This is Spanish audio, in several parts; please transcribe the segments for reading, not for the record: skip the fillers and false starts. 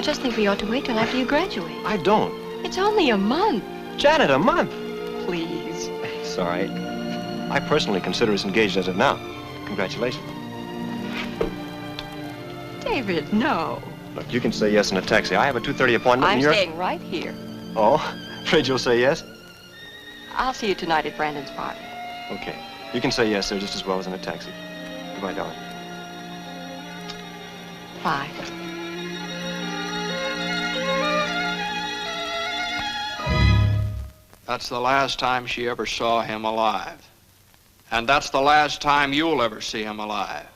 just think we ought to wait till after you graduate. I don't. It's only a month. Janet, a month? Please. It's all right. I personally consider us engaged as of now. Congratulations. David, no. Look, you can say yes in a taxi. I have a 2:30 appointment. I'm and you're... staying right here. Oh, afraid you'll say yes? I'll see you tonight at Brandon's party. Okay. You can say yes there just as well as in a taxi. Goodbye, darling. Bye. That's the last time she ever saw him alive. And that's the last time you'll ever see him alive.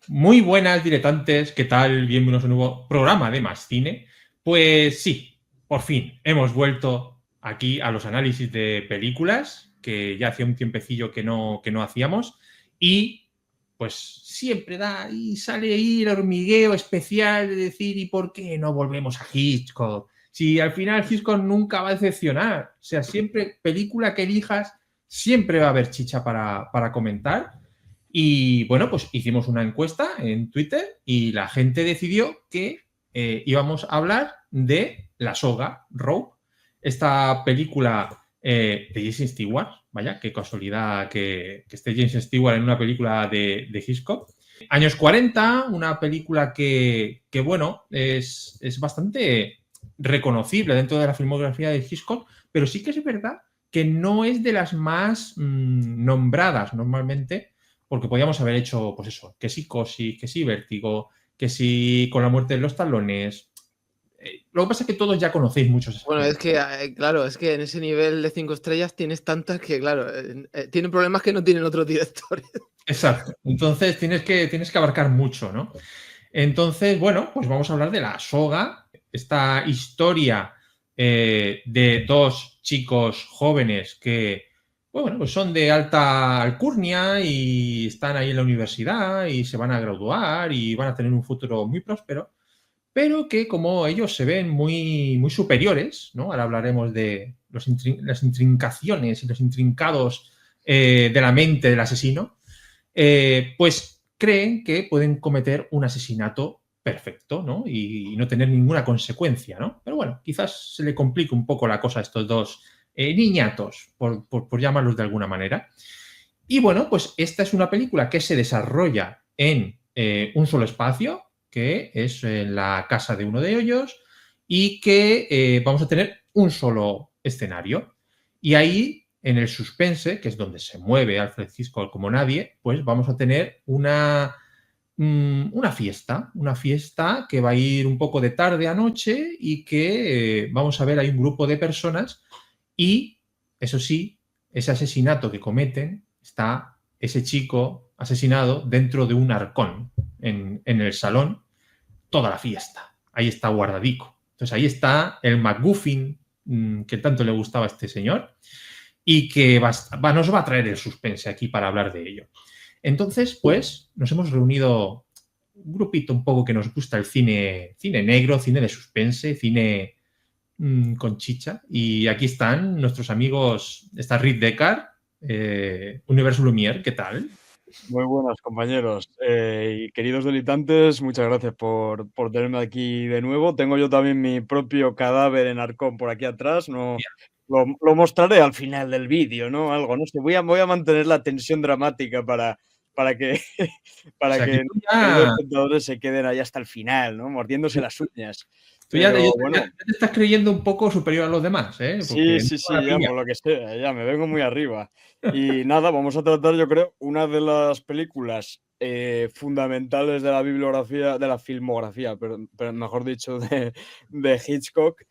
Muy buenas, diletantes, ¿qué tal? Bienvenidos a un nuevo programa de Más Cine. Pues sí, por fin hemos vuelto aquí a los análisis de películas, que ya hacía un tiempecillo que no hacíamos, y pues siempre da y sale ahí el hormigueo especial de decir ¿y por qué no volvemos a Hitchcock? Si al final Hitchcock nunca va a decepcionar, o sea, siempre, película que elijas, siempre va a haber chicha para comentar. Y bueno, pues hicimos una encuesta en Twitter y la gente decidió que íbamos a hablar de La Soga, Rogue, esta película de Jason Stewart. Vaya, qué casualidad que esté Jason Stewart en una película de Hitchcock. Años 40, una película que bueno, es bastante reconocible dentro de la filmografía de Hitchcock, pero sí que es verdad que no es de las más nombradas normalmente, porque podíamos haber hecho, pues eso, que sí Cosi, que sí Vértigo, que sí Con la muerte de los talones. Lo que pasa es que todos ya conocéis muchos. Bueno, es que, claro, es que en ese nivel de 5 estrellas tienes tantas que, claro, tienen problemas que no tienen otros directores. Exacto. Entonces tienes que abarcar mucho, ¿no? Entonces, bueno, pues vamos a hablar de La Soga, esta historia de dos chicos jóvenes que, bueno, pues son de alta alcurnia y están ahí en la universidad y se van a graduar y van a tener un futuro muy próspero, pero que como ellos se ven muy, muy superiores, ¿no? Ahora hablaremos de las intrincaciones y los intrincados de la mente del asesino, pues creen que pueden cometer un asesinato perfecto, ¿no? Y no tener ninguna consecuencia, ¿no? Pero bueno, quizás se le complique un poco la cosa a estos dos niñatos, por llamarlos de alguna manera. Y bueno, pues esta es una película que se desarrolla en un solo espacio, que es en la casa de uno de ellos, y que vamos a tener un solo escenario. Y ahí, en el suspense, que es donde se mueve Alfred Hitchcock como nadie, pues vamos a tener una fiesta que va a ir un poco de tarde a noche y que vamos a ver hay un grupo de personas y, eso sí, ese asesinato que cometen, está ese chico asesinado dentro de un arcón en el salón, toda la fiesta. Ahí está guardadico. Entonces ahí está el MacGuffin que tanto le gustaba a este señor y que nos va a traer el suspense aquí para hablar de ello. Entonces, pues, nos hemos reunido un grupito un poco que nos gusta el cine negro, cine de suspense, cine con chicha. Y aquí están nuestros amigos, está Rick Deckard, Universo Lumière, ¿qué tal? Muy buenas, compañeros. Y queridos delitantes, muchas gracias por tenerme aquí de nuevo. Tengo yo también mi propio cadáver en arcón por aquí atrás. No, lo mostraré al final del vídeo, ¿no? Algo, no sé. Voy a mantener la tensión dramática para que, para O sea, que tú los espectadores se queden ahí hasta el final, ¿no? Mordiéndose las uñas. Tú ya te Bueno, estás creyendo un poco superior a los demás, ¿eh? Porque sí, ya por lo que sea, ya me vengo muy arriba. Y nada, vamos a tratar, yo creo, una de las películas fundamentales de la bibliografía, de la filmografía, pero mejor dicho, de Hitchcock,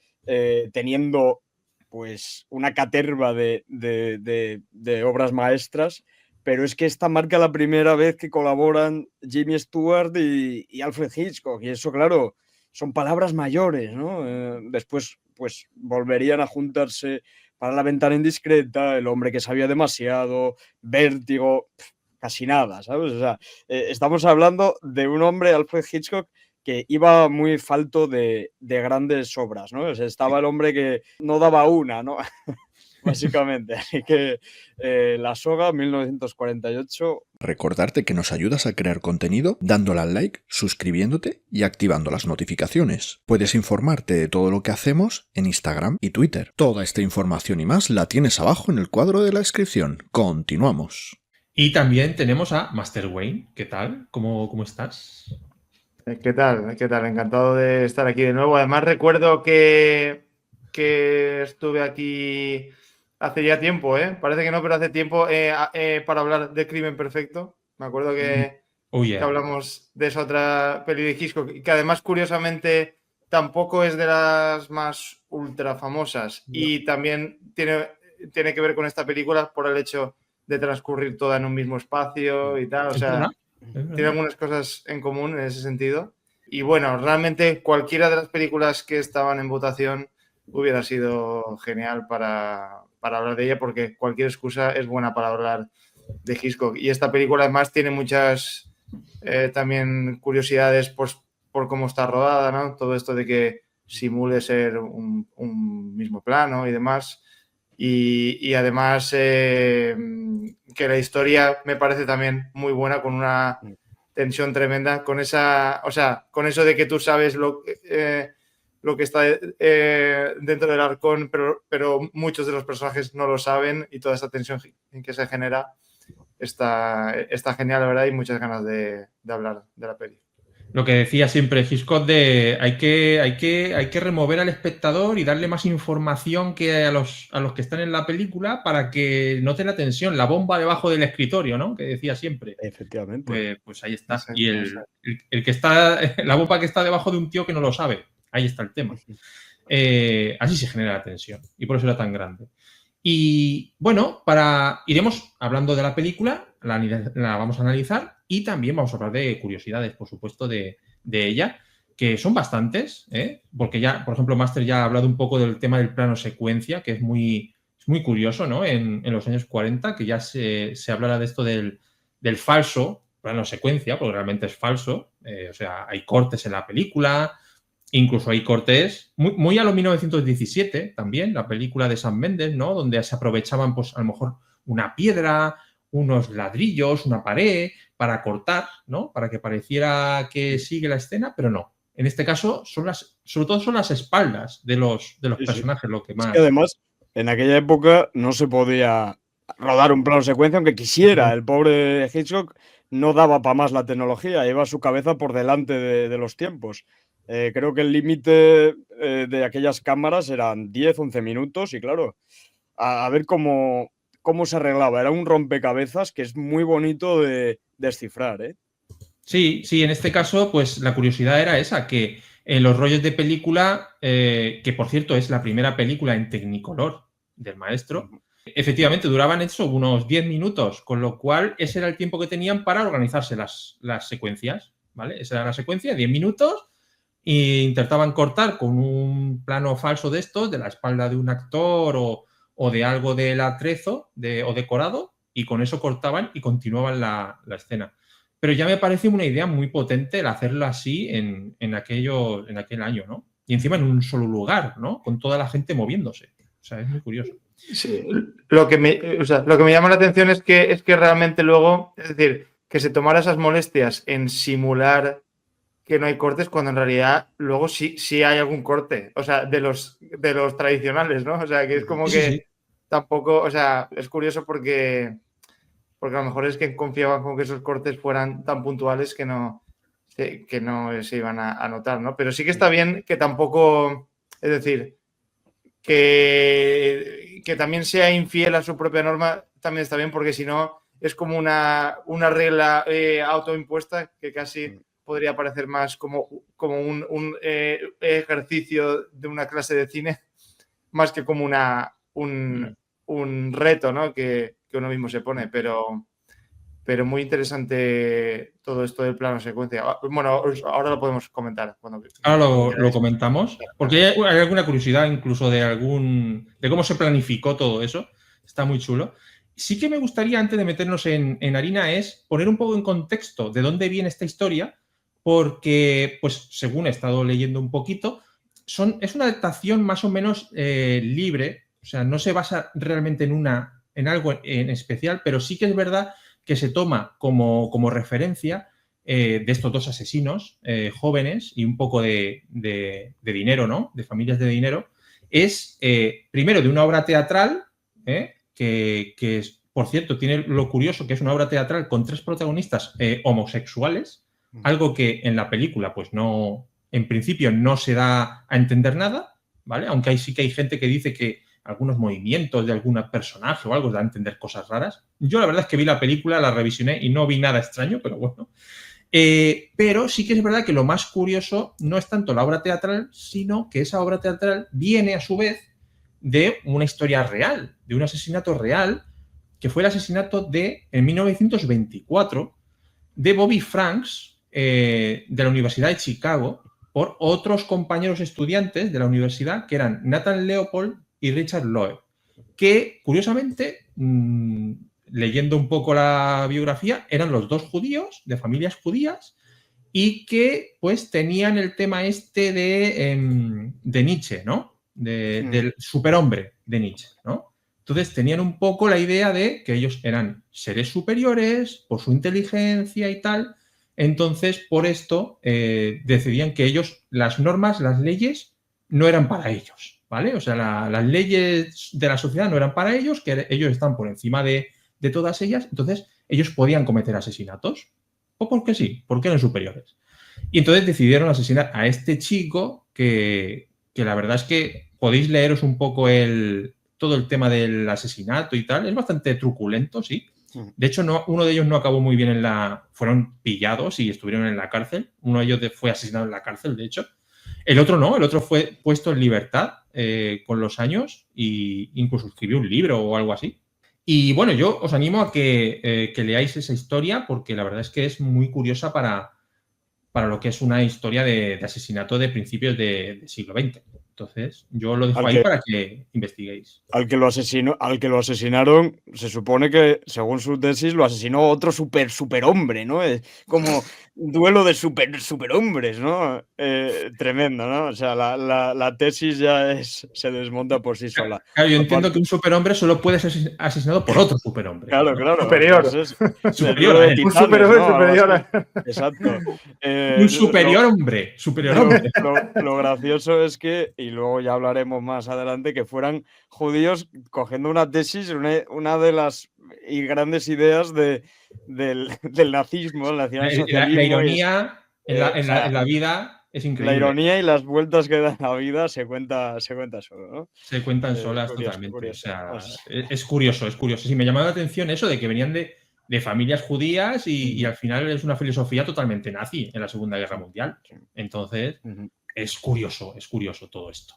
teniendo pues una caterva de obras maestras, pero es que esta marca la primera vez que colaboran Jimmy Stewart y Alfred Hitchcock, y eso, claro, son palabras mayores, ¿no? Después, pues, volverían a juntarse para La ventana indiscreta, El hombre que sabía demasiado, Vértigo, casi nada, ¿sabes? O sea, estamos hablando de un hombre, Alfred Hitchcock, que iba muy falto de grandes obras, ¿no? O sea, estaba el hombre que no daba una, ¿no? básicamente. Así que La Soga, 1948. Recordarte que nos ayudas a crear contenido dándole al like, suscribiéndote y activando las notificaciones. Puedes informarte de todo lo que hacemos en Instagram y Twitter. Toda esta información y más la tienes abajo en el cuadro de la descripción. Continuamos. Y también tenemos a Master Wayne. ¿Qué tal? ¿Cómo estás? ¿Qué tal? ¿Qué tal? Encantado de estar aquí de nuevo. Además, recuerdo que estuve aquí hace ya tiempo, ¿eh? Parece que no, pero hace tiempo para hablar de Crimen Perfecto. Me acuerdo que hablamos de esa otra peli de Hitchcock, que además, curiosamente, tampoco es de las más ultra famosas. No. Y también tiene que ver con esta película por el hecho de transcurrir toda en un mismo espacio y tal. O sea, tiene algunas cosas en común en ese sentido. Y bueno, realmente cualquiera de las películas que estaban en votación hubiera sido genial para hablar de ella, porque cualquier excusa es buena para hablar de Hitchcock. Y esta película además tiene muchas también curiosidades pues, por cómo está rodada, ¿no? Todo esto de que simule ser un mismo plano y demás. Y además que la historia me parece también muy buena, con una tensión tremenda, con esa, o sea, con eso de que tú sabes lo que está dentro del arcón, pero muchos de los personajes no lo saben, y toda esa tensión que se genera está genial, la verdad, y muchas ganas de hablar de la peli. Lo que decía siempre Hitchcock de hay que remover al espectador y darle más información que a los que están en la película para que note la tensión, la bomba debajo del escritorio, ¿no? Que decía siempre. Efectivamente. Pues ahí está. Y el que está, la bomba que está debajo de un tío que no lo sabe. Ahí está el tema. Así se genera la tensión y por eso era tan grande. Y bueno, iremos hablando de la película, la vamos a analizar y también vamos a hablar de curiosidades, por supuesto, de ella, que son bastantes, porque ya, por ejemplo, Master ya ha hablado un poco del tema del plano secuencia, que es muy curioso, ¿no? En los años 40, que ya se hablara de esto del falso plano secuencia, porque realmente es falso, o sea, hay cortes en la película. Incluso hay cortes muy a lo 1917 también, la película de Sam Mendes, ¿no? Donde se aprovechaban, pues, a lo mejor una piedra, unos ladrillos, una pared, para cortar, ¿no? Para que pareciera que sigue la escena, pero no. En este caso, sobre todo son las espaldas de los personajes lo que más... Es que además, en aquella época no se podía rodar un plano secuencia, aunque quisiera. El pobre Hitchcock no daba para más la tecnología, iba su cabeza por delante de los tiempos. Creo que el límite de aquellas cámaras eran 10, 11 minutos y claro, a ver cómo se arreglaba. Era un rompecabezas que es muy bonito de descifrar, ¿eh? Sí, en este caso, pues la curiosidad era esa, que en los rollos de película, que por cierto es la primera película en Technicolor del maestro, efectivamente duraban eso unos 10 minutos, con lo cual ese era el tiempo que tenían para organizarse las secuencias, ¿vale? Esa era la secuencia, 10 minutos. E intentaban cortar con un plano falso de estos, de la espalda de un actor o de algo del atrezo o decorado, y con eso cortaban y continuaban la escena. Pero ya me parece una idea muy potente el hacerlo así en aquel año, ¿no? Y encima en un solo lugar, ¿no? Con toda la gente moviéndose. O sea, es muy curioso. Sí, lo que me llama la atención es que realmente luego, es decir, que se tomara esas molestias en simular que no hay cortes, cuando en realidad luego sí hay algún corte, o sea, de los tradicionales, ¿no? O sea, que es como que tampoco, o sea, es curioso porque a lo mejor es que confiaban con que esos cortes fueran tan puntuales que no se iban a notar, ¿no? Pero sí que está bien que tampoco, es decir, que también sea infiel a su propia norma, también está bien, porque si no es como una regla autoimpuesta que casi podría parecer más como un ejercicio de una clase de cine, más que como un reto, ¿no? que uno mismo se pone, pero muy interesante todo esto del plano secuencia. Bueno, ahora lo podemos comentar. Ahora lo comentamos, porque hay alguna curiosidad incluso de cómo se planificó todo eso. Está muy chulo. Sí que me gustaría, antes de meternos en harina, es poner un poco en contexto de dónde viene esta historia, porque, pues, según he estado leyendo un poquito, es una adaptación más o menos libre O sea, no se basa realmente en algo en especial, pero sí que es verdad que se toma como referencia de estos dos asesinos jóvenes y un poco de dinero, ¿no? De familias de dinero. Es, primero, de una obra teatral que es, por cierto, tiene lo curioso que es una obra teatral con 3 protagonistas homosexuales, algo que en la película, pues no, en principio no se da a entender nada, ¿vale? Aunque sí que hay gente que dice que algunos movimientos de algún personaje o algo da a entender cosas raras. Yo la verdad es que vi la película, la revisioné y no vi nada extraño, pero bueno. Pero sí que es verdad que lo más curioso no es tanto la obra teatral, sino que esa obra teatral viene a su vez de una historia real, de un asesinato real, que fue el asesinato en 1924, de Bobby Franks, de la Universidad de Chicago, por otros compañeros estudiantes de la universidad, que eran Nathan Leopold y Richard Loeb, que, curiosamente, leyendo un poco la biografía, eran los 2 judíos, de familias judías, y que, pues, tenían el tema este de Nietzsche, ¿no? Del superhombre de Nietzsche, ¿no? Entonces, tenían un poco la idea de que ellos eran seres superiores por su inteligencia y tal. Entonces, por esto, decidían que ellos, las normas, las leyes, no eran para ellos, ¿vale? O sea, las leyes de la sociedad no eran para ellos, que ellos están por encima de todas ellas, entonces ellos podían cometer asesinatos. O porque sí, porque eran superiores. Y entonces decidieron asesinar a este chico que la verdad es que podéis leeros un poco todo el tema del asesinato y tal. Es bastante truculento, sí. De hecho, uno de ellos no acabó muy bien fueron pillados y estuvieron en la cárcel. Uno de ellos fue asesinado en la cárcel, de hecho. El otro no, el otro fue puesto en libertad con los años e incluso escribió un libro o algo así. Y bueno, yo os animo a que leáis esa historia porque la verdad es que es muy curiosa para lo que es una historia de asesinato de principios del siglo XX. Entonces, yo lo dejo ahí para que investiguéis. Al que lo asesinaron, se supone que, según su tesis, lo asesinó otro superhombre, ¿no? Es como duelo de superhombres, ¿no? Tremendo, ¿no? O sea, la tesis ya se desmonta por sí sola. Claro, yo entiendo que un superhombre solo puede ser asesinado por otro superhombre. Claro, ¿no? Claro. Superior. Pues superior. Un superhombre superior. Exacto. Un superior hombre. Lo gracioso es que, y luego ya hablaremos más adelante, que fueran judíos cogiendo una tesis, una de las grandes ideas del nazismo, el nacionalsocialismo. La ironía en la vida es increíble. La ironía y las vueltas que da la vida se cuenta solo, ¿no? Se cuentan solas totalmente. Curioso. O sea, es curioso. Sí, me llamó la atención eso de que venían de familias judías y al final es una filosofía totalmente nazi en la Segunda Guerra Mundial. Entonces, es curioso todo esto.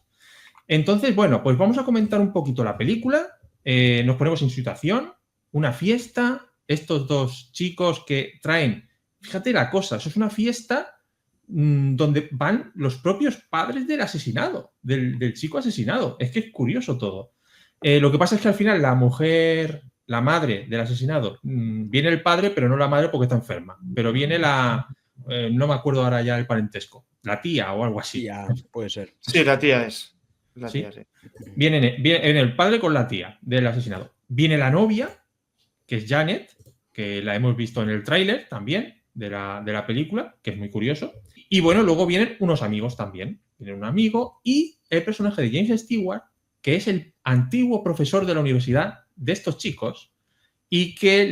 Entonces, bueno, pues vamos a comentar un poquito la película. Nos ponemos en situación, una fiesta, estos 2 chicos que traen, fíjate la cosa, eso es una fiesta donde van los propios padres del asesinado, del chico asesinado. Es que es curioso todo. Lo que pasa es que al final la mujer, la madre del asesinado, viene el padre, pero no la madre porque está enferma. Pero viene no me acuerdo ahora ya el parentesco, la tía o algo así. Tía, puede ser. Sí, la tía es. ¿Sí? Tía, sí. Viene el padre con la tía del asesinado. Viene la novia, que es Janet, que la hemos visto en el tráiler también de la película, que es muy curioso. Y bueno, luego vienen unos amigos también. Viene un amigo y el personaje de James Stewart, que es el antiguo profesor de la universidad de estos chicos y que,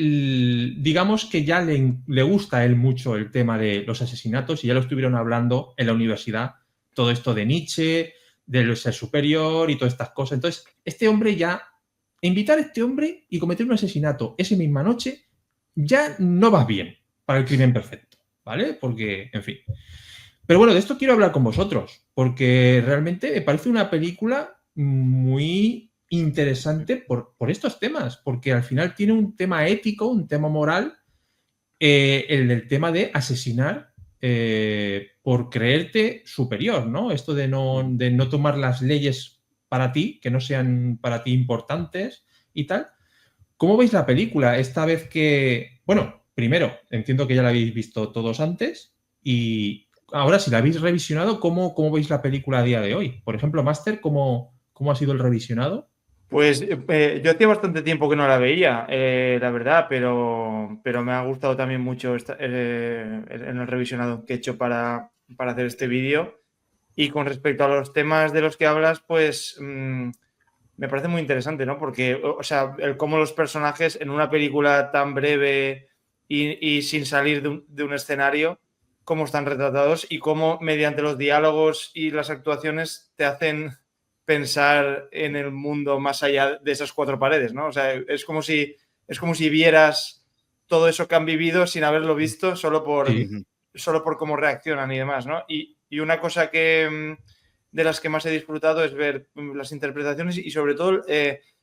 digamos que ya le gusta a él mucho el tema de los asesinatos y ya lo estuvieron hablando en la universidad, todo esto de Nietzsche, del ser superior y todas estas cosas. Entonces, invitar a este hombre y cometer un asesinato esa misma noche ya no va bien para el crimen perfecto, ¿vale? Porque, en fin. Pero bueno, de esto quiero hablar con vosotros, porque realmente me parece una película muy interesante por estos temas, porque al final tiene un tema ético, un tema moral, el del tema de asesinar por creerte superior, ¿no? Esto de no tomar las leyes para ti, que no sean para ti importantes y tal. ¿Cómo veis la película? Esta vez que, bueno, primero, entiendo que ya la habéis visto todos antes y ahora si la habéis revisionado, ¿cómo veis la película a día de hoy? Por ejemplo, Master, ¿cómo ha sido el revisionado? Pues yo hacía bastante tiempo que no la veía, la verdad, pero me ha gustado también mucho en el revisionado que he hecho para hacer este vídeo. Y con respecto a los temas de los que hablas, pues me parece muy interesante, ¿no? Porque, o sea, el cómo los personajes en una película tan breve y sin salir de un escenario, cómo están retratados y cómo mediante los diálogos y las actuaciones te hacen pensar en el mundo más allá de esas cuatro paredes, ¿no? O sea, es como si vieras todo eso que han vivido sin haberlo visto solo por cómo reaccionan y demás, ¿no? Y una cosa que de las que más he disfrutado es ver las interpretaciones y sobre todo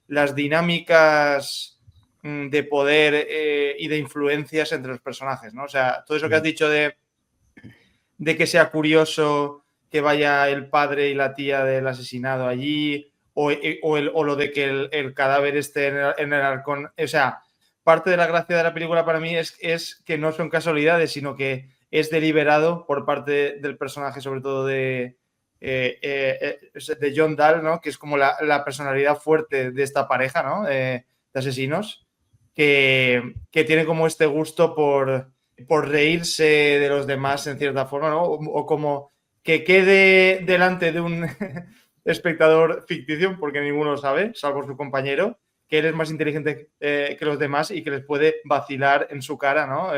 las dinámicas de poder y de influencias entre los personajes, ¿no? O sea, todo eso que has dicho de que sea curioso que vaya el padre y la tía del asesinado allí, o lo de que el cadáver esté en el halcón. O sea, parte de la gracia de la película para mí es que no son casualidades, sino que es deliberado por parte del personaje, sobre todo de John Dahl, ¿no? Que es como la personalidad fuerte de esta pareja, ¿no? De asesinos, que tiene como este gusto por reírse de los demás en cierta forma, ¿no? O como que quede delante de un espectador ficticio, porque ninguno lo sabe, salvo su compañero, que él es más inteligente que los demás y que les puede vacilar en su cara, ¿no?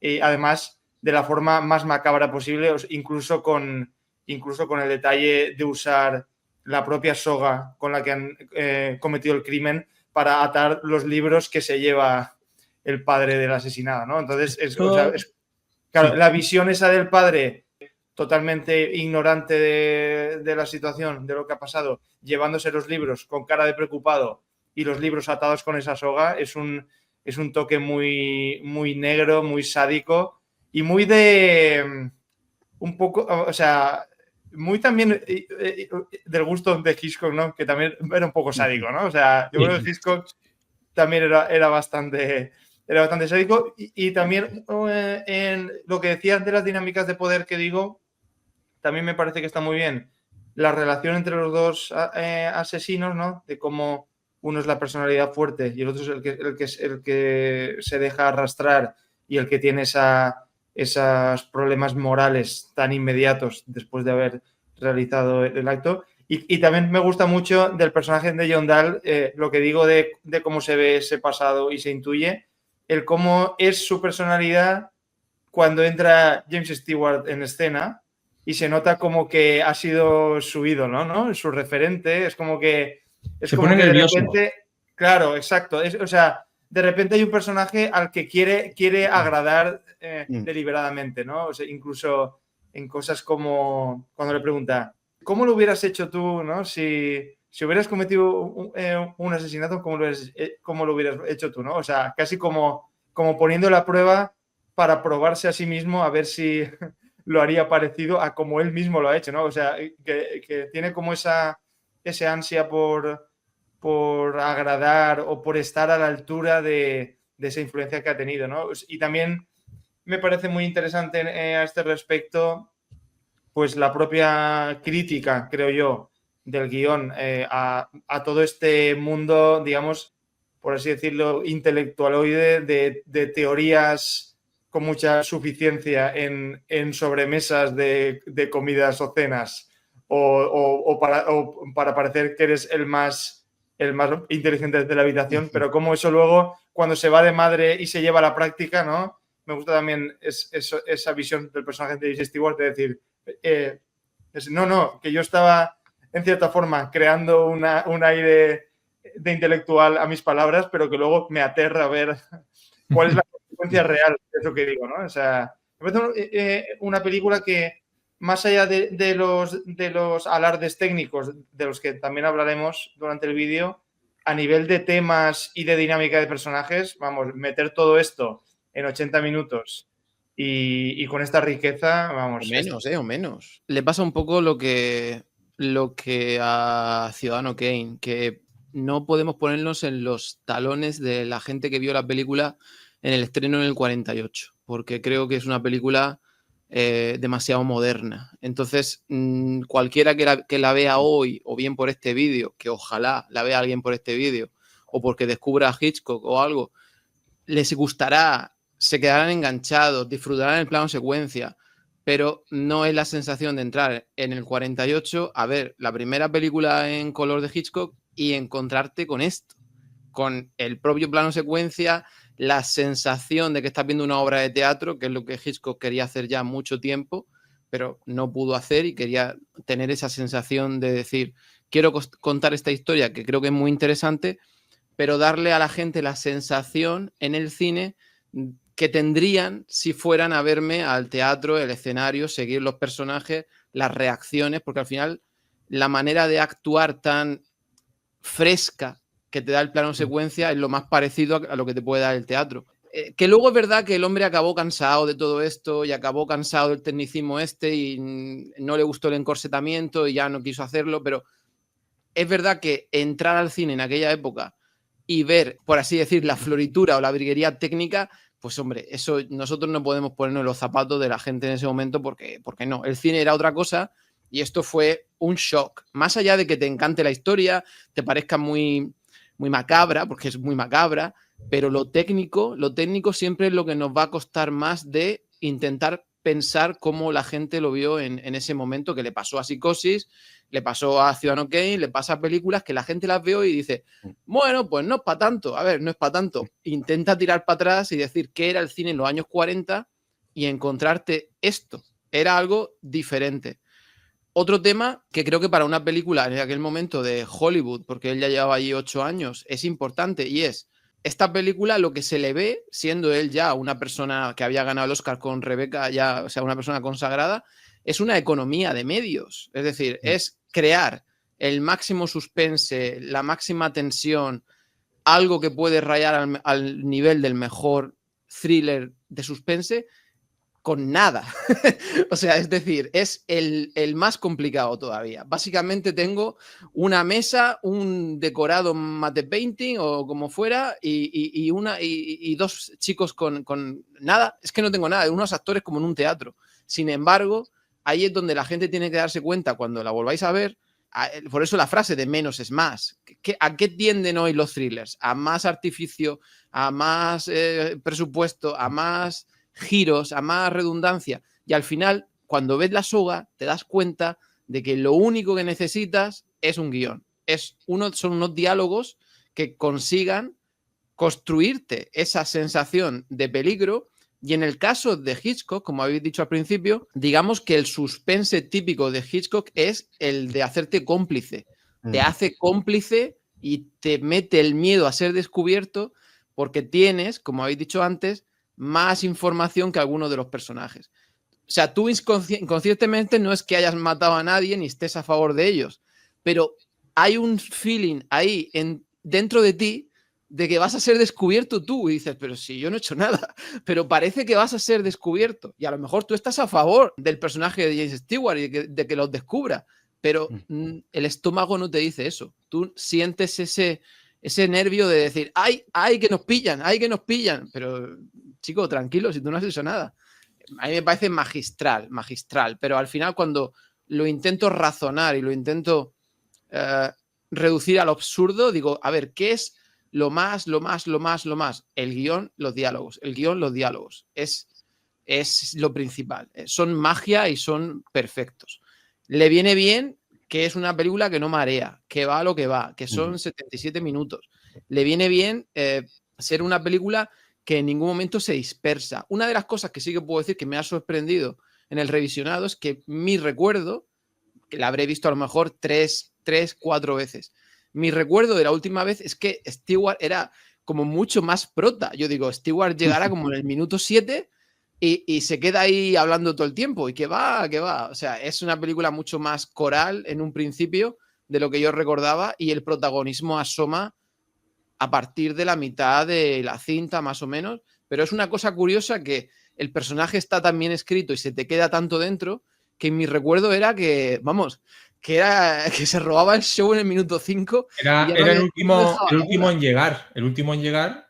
Y además, de la forma más macabra posible, incluso con el detalle de usar la propia soga con la que han cometido el crimen para atar los libros que se lleva el padre del asesinado, ¿no? Entonces, claro, la visión esa del padre totalmente ignorante de la situación, de lo que ha pasado, llevándose los libros con cara de preocupado y los libros atados con esa soga, es un toque muy, muy negro, muy sádico y muy de un poco, o sea, muy también del gusto de Hitchcock, ¿no? Que también era un poco sádico, ¿no? O sea, yo creo que Hitchcock también era bastante sádico y también en lo que decías de las dinámicas de poder que digo, también me parece que está muy bien la relación entre los dos asesinos, ¿no? De cómo uno es la personalidad fuerte y el otro es el que se deja arrastrar y el que tiene esos problemas morales tan inmediatos después de haber realizado el acto. Y también me gusta mucho del personaje de John Dahl, lo que digo de cómo se ve ese pasado y se intuye, el cómo es su personalidad cuando entra James Stewart en escena y se nota como que ha sido su ídolo, ¿no? Su referente, es como que... Se pone nervioso. De repente, claro, exacto. O sea, de repente hay un personaje al que quiere agradar deliberadamente, ¿no? O sea, incluso en cosas como cuando le pregunta, ¿cómo lo hubieras hecho tú, ¿no? Si hubieras cometido un asesinato, ¿cómo lo hubieras hecho tú, ¿no? O sea, casi como poniendo la prueba para probarse a sí mismo a ver si lo haría parecido a como él mismo lo ha hecho, ¿no? O sea, que tiene como ese ansia por agradar o por estar a la altura de esa influencia que ha tenido, ¿no? Y también me parece muy interesante a este respecto, pues la propia crítica, creo yo, del guión a todo este mundo, digamos, por así decirlo, intelectualoide de teorías con mucha suficiencia en sobremesas de comidas o cenas o para parecer que eres el más inteligente de la habitación, pero como eso luego, cuando se va de madre y se lleva a la práctica, ¿no? Me gusta también esa visión del personaje de James Stewart de decir, que yo estaba en cierta forma creando un aire de intelectual a mis palabras, pero que luego me aterra ver cuál es la consecuencia real de eso que digo, ¿no? O sea, me parece una película que, más allá de los alardes técnicos, de los que también hablaremos durante el vídeo, a nivel de temas y de dinámica de personajes, vamos, meter todo esto en 80 minutos y con esta riqueza, vamos. O menos. Le pasa un poco lo que a Ciudadano Kane, que no podemos ponernos en los talones de la gente que vio la película en el estreno en el 48, porque creo que es una película demasiado moderna. Entonces, cualquiera que la vea hoy, o bien por este vídeo, que ojalá la vea alguien por este vídeo, o porque descubra a Hitchcock o algo, les gustará, se quedarán enganchados, disfrutarán el plano secuencia, pero no es la sensación de entrar en el 48 a ver la primera película en color de Hitchcock y encontrarte con esto, con el propio plano secuencia, la sensación de que estás viendo una obra de teatro, que es lo que Hitchcock quería hacer ya mucho tiempo, pero no pudo hacer y quería tener esa sensación de decir, quiero contar esta historia que creo que es muy interesante, pero darle a la gente la sensación en el cine que tendrían si fueran a verme al teatro, el escenario, seguir los personajes, las reacciones, porque al final la manera de actuar tan fresca que te da el plano secuencia es lo más parecido a lo que te puede dar el teatro. Que luego es verdad que el hombre acabó cansado de todo esto y acabó cansado del tecnicismo y no le gustó el encorsetamiento y ya no quiso hacerlo, pero es verdad que entrar al cine en aquella época y ver, por así decir, la floritura o la virguería técnica, pues hombre, eso nosotros no podemos ponernos en los zapatos de la gente en ese momento porque no, el cine era otra cosa y esto fue un shock. Más allá de que te encante la historia, te parezca muy macabra, porque es muy macabra, pero lo técnico siempre es lo que nos va a costar más de intentar pensar cómo la gente lo vio en ese momento, que le pasó a Psicosis, le pasó a Ciudadano Kane, le pasa a películas que la gente las vio y dice, bueno, pues no es para tanto, a ver, no es para tanto. Intenta tirar para atrás y decir qué era el cine en los años 40 y encontrarte esto. Era algo diferente. Otro tema que creo que para una película en aquel momento de Hollywood, porque él ya llevaba allí 8 años, es importante y es esta película lo que se le ve, siendo él ya una persona que había ganado el Oscar con Rebeca, ya, o sea, una persona consagrada, es una economía de medios. Es decir, es crear el máximo suspense, la máxima tensión, algo que puede rayar al nivel del mejor thriller de suspense con nada. O sea, es decir, es el más complicado todavía. Básicamente tengo una mesa, un decorado matte painting o como fuera y dos chicos con nada. Es que no tengo nada, unos actores como en un teatro. Sin embargo, ahí es donde la gente tiene que darse cuenta cuando la volváis a ver. Por eso la frase de menos es más. ¿A qué tienden hoy los thrillers? A más artificio, a más presupuesto, a más giros, a más redundancia. Y al final, cuando ves la soga, te das cuenta de que lo único que necesitas es un guión. Son unos diálogos que consigan construirte esa sensación de peligro. Y en el caso de Hitchcock, como habéis dicho al principio, digamos que el suspense típico de Hitchcock es el de hacerte cómplice. Te hace cómplice y te mete el miedo a ser descubierto porque tienes, como habéis dicho antes, más información que algunos de los personajes. O sea, tú inconscientemente no es que hayas matado a nadie ni estés a favor de ellos, pero hay un feeling ahí dentro de ti de que vas a ser descubierto tú y dices, pero si yo no he hecho nada, pero parece que vas a ser descubierto y a lo mejor tú estás a favor del personaje de James Stewart y de que los descubra, pero el estómago no te dice eso. Tú sientes ese nervio de decir, ¡ay, que nos pillan! Pero, chico, tranquilo, si tú no has hecho nada. A mí me parece magistral, pero al final cuando lo intento razonar y lo intento reducir al absurdo, digo, a ver, ¿qué es lo más? El guión, los diálogos. El guión, los diálogos. Es lo principal. Son magia y son perfectos. Le viene bien que es una película que no marea, que va a lo que va, que son 77 minutos. Le viene bien ser una película que en ningún momento se dispersa. Una de las cosas que sí que puedo decir que me ha sorprendido en el revisionado es que mi recuerdo, que la habré visto a lo mejor 3, 4 veces, mi recuerdo de la última vez es que Stewart era como mucho más prota. Yo digo, Stewart llegará como en el minuto 7 y se queda ahí hablando todo el tiempo. Y que va. O sea, es una película mucho más coral en un principio de lo que yo recordaba y el protagonismo asoma a partir de la mitad de la cinta, más o menos. Pero es una cosa curiosa que el personaje está tan bien escrito y se te queda tanto dentro que mi recuerdo era que, vamos, que se robaba el show en el minuto 5. Era el último en llegar.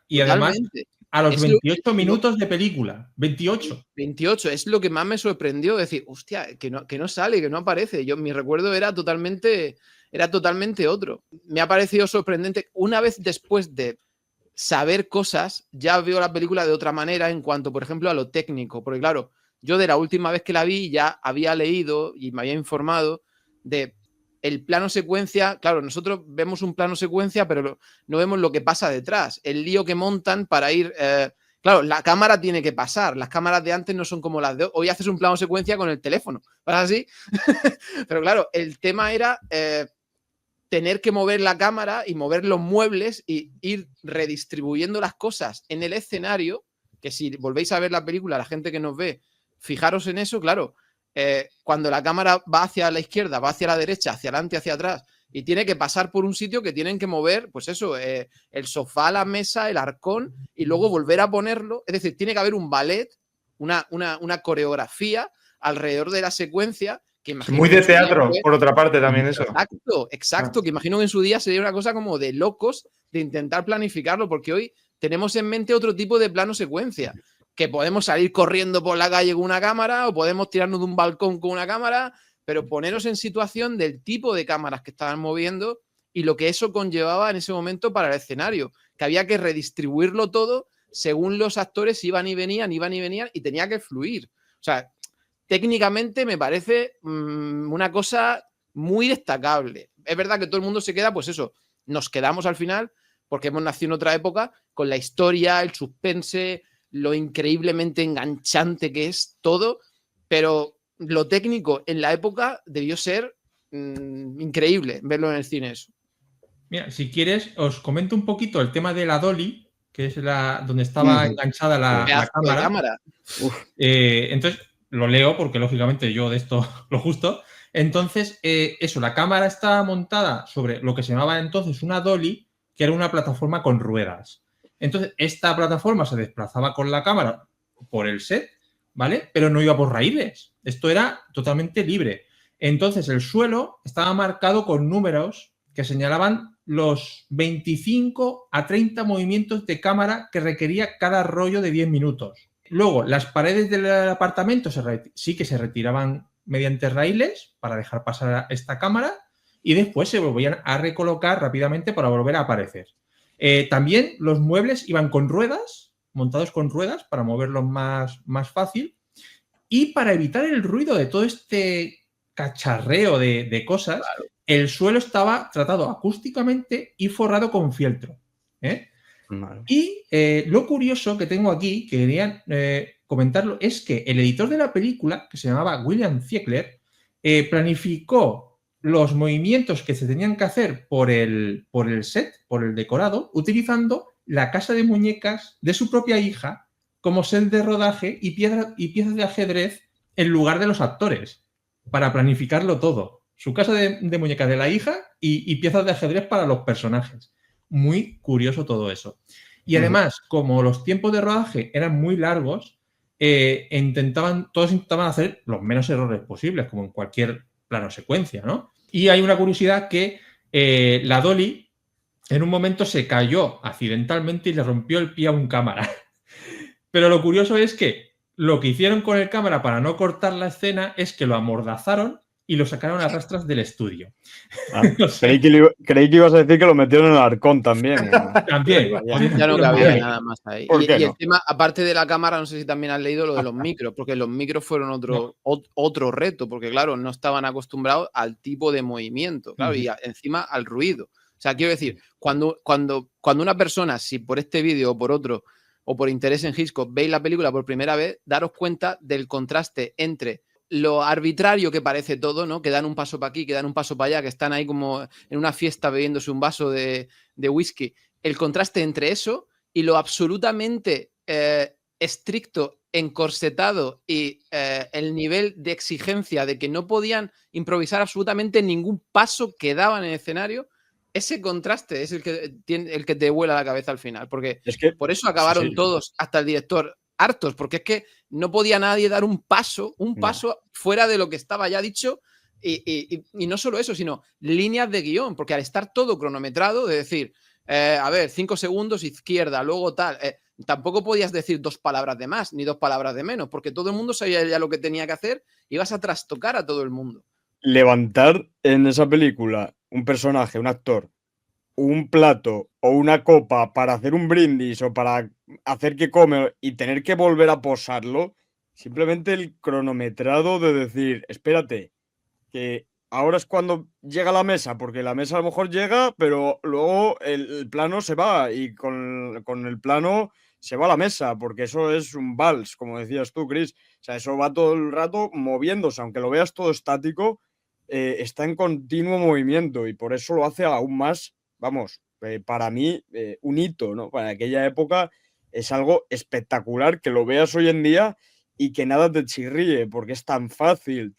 Y totalmente. a los Es lo- 28 minutos de película. 28. 28, es lo que más me sorprendió, decir, hostia, que no sale, que no aparece. Mi recuerdo era totalmente otro. Me ha parecido sorprendente. Una vez después de saber cosas, ya veo la película de otra manera en cuanto, por ejemplo, a lo técnico. Porque claro, yo de la última vez que la vi ya había leído y me había informado de el plano secuencia. Claro, nosotros vemos un plano secuencia, pero no vemos lo que pasa detrás. El lío que montan para ir... claro, la cámara tiene que pasar. Las cámaras de antes no son como las de hoy. Hoy haces un plano secuencia con el teléfono. ¿Pasa así? Pero claro, el tema era tener que mover la cámara y mover los muebles y ir redistribuyendo las cosas en el escenario, que si volvéis a ver la película, la gente que nos ve, fijaros en eso, claro. Cuando la cámara va hacia la izquierda, va hacia la derecha, hacia adelante, hacia atrás, y tiene que pasar por un sitio que tienen que mover, pues eso, el sofá, la mesa, el arcón, y luego volver a ponerlo. Es decir, tiene que haber un ballet, una coreografía alrededor de la secuencia. Que Muy de teatro, por otra parte, también eso. Exacto, que imagino que en su día sería una cosa como de locos de intentar planificarlo, porque hoy tenemos en mente otro tipo de plano secuencia, que podemos salir corriendo por la calle con una cámara o podemos tirarnos de un balcón con una cámara, pero poneros en situación del tipo de cámaras que estaban moviendo y lo que eso conllevaba en ese momento para el escenario, que había que redistribuirlo todo según los actores iban y venían y tenía que fluir. O sea, técnicamente me parece una cosa muy destacable. Es verdad que todo el mundo se queda, pues eso, nos quedamos al final porque hemos nacido en otra época con la historia, el suspense, lo increíblemente enganchante que es todo, pero lo técnico en la época debió ser increíble verlo en el cine eso. Mira, si quieres, os comento un poquito el tema de la dolly, que es donde estaba enganchada la cámara. Entonces, lo leo porque, lógicamente, yo de esto lo justo. Entonces, eso, la cámara estaba montada sobre lo que se llamaba entonces una dolly, que era una plataforma con ruedas. Entonces, esta plataforma se desplazaba con la cámara por el set, ¿vale? Pero no iba por raíles. Esto era totalmente libre. Entonces, el suelo estaba marcado con números que señalaban los 25 a 30 movimientos de cámara que requería cada rollo de 10 minutos. Luego, las paredes del apartamento sí que se retiraban mediante raíles para dejar pasar esta cámara y después se volvían a recolocar rápidamente para volver a aparecer. También los muebles iban con ruedas, montados con ruedas para moverlos más fácil, y para evitar el ruido de todo este cacharreo de cosas, claro, el suelo estaba tratado acústicamente y forrado con fieltro. Vale. Y lo curioso que tengo aquí, que quería comentarlo, es que el editor de la película, que se llamaba William Ziegler, planificó los movimientos que se tenían que hacer por el set, por el decorado, utilizando la casa de muñecas de su propia hija como set de rodaje y piezas de ajedrez en lugar de los actores, para planificarlo todo. Su casa de muñecas de la hija y piezas de ajedrez para los personajes. Muy curioso todo eso. Y además, como los tiempos de rodaje eran muy largos, todos intentaban hacer los menos errores posibles, como en cualquier plano secuencia, ¿no? Y hay una curiosidad que la dolly en un momento se cayó accidentalmente y le rompió el pie a un cámara. Pero lo curioso es que lo que hicieron con el cámara para no cortar la escena es que lo amordazaron y lo sacaron a rastras del estudio. No sé. Creí que ibas a decir que lo metieron en el arcón también. También. Ya no cabía nada más ahí. Y el tema, aparte de la cámara, no sé si también has leído lo de los micros, porque los micros fueron otro reto, porque claro, no estaban acostumbrados al tipo de movimiento, claro, y encima al ruido. O sea, quiero decir, cuando una persona, si por este vídeo o por otro, o por interés en Hitchcock, veis la película por primera vez, daros cuenta del contraste entre lo arbitrario que parece todo, ¿no? Que dan un paso para aquí, que dan un paso para allá, que están ahí como en una fiesta bebiéndose un vaso de whisky. El contraste entre eso y lo absolutamente estricto, encorsetado y el nivel de exigencia de que no podían improvisar absolutamente ningún paso que daban en el escenario. Ese contraste es el que te vuela la cabeza al final, porque es que, por eso acabaron todos, hasta el director, hartos, porque es que no podía nadie dar un paso fuera de lo que estaba ya dicho, y no solo eso, sino líneas de guión, porque al estar todo cronometrado, de decir, a ver, 5 segundos izquierda, luego tal, tampoco podías decir 2 palabras de más ni 2 palabras de menos, porque todo el mundo sabía ya lo que tenía que hacer y ibas a trastocar a todo el mundo. Levantar en esa película un personaje, un actor, un plato o una copa para hacer un brindis o para hacer que come y tener que volver a posarlo, simplemente el cronometrado de decir, espérate, que ahora es cuando llega la mesa, porque la mesa a lo mejor llega, pero luego el plano se va y con el plano se va a la mesa, porque eso es un vals, como decías tú, Chris. O sea, eso va todo el rato moviéndose, aunque lo veas todo estático, está en continuo movimiento y por eso lo hace aún más, vamos, para mí, un hito, ¿no? Para aquella época es algo espectacular que lo veas hoy en día y que nada te chirríe, porque es tan fácil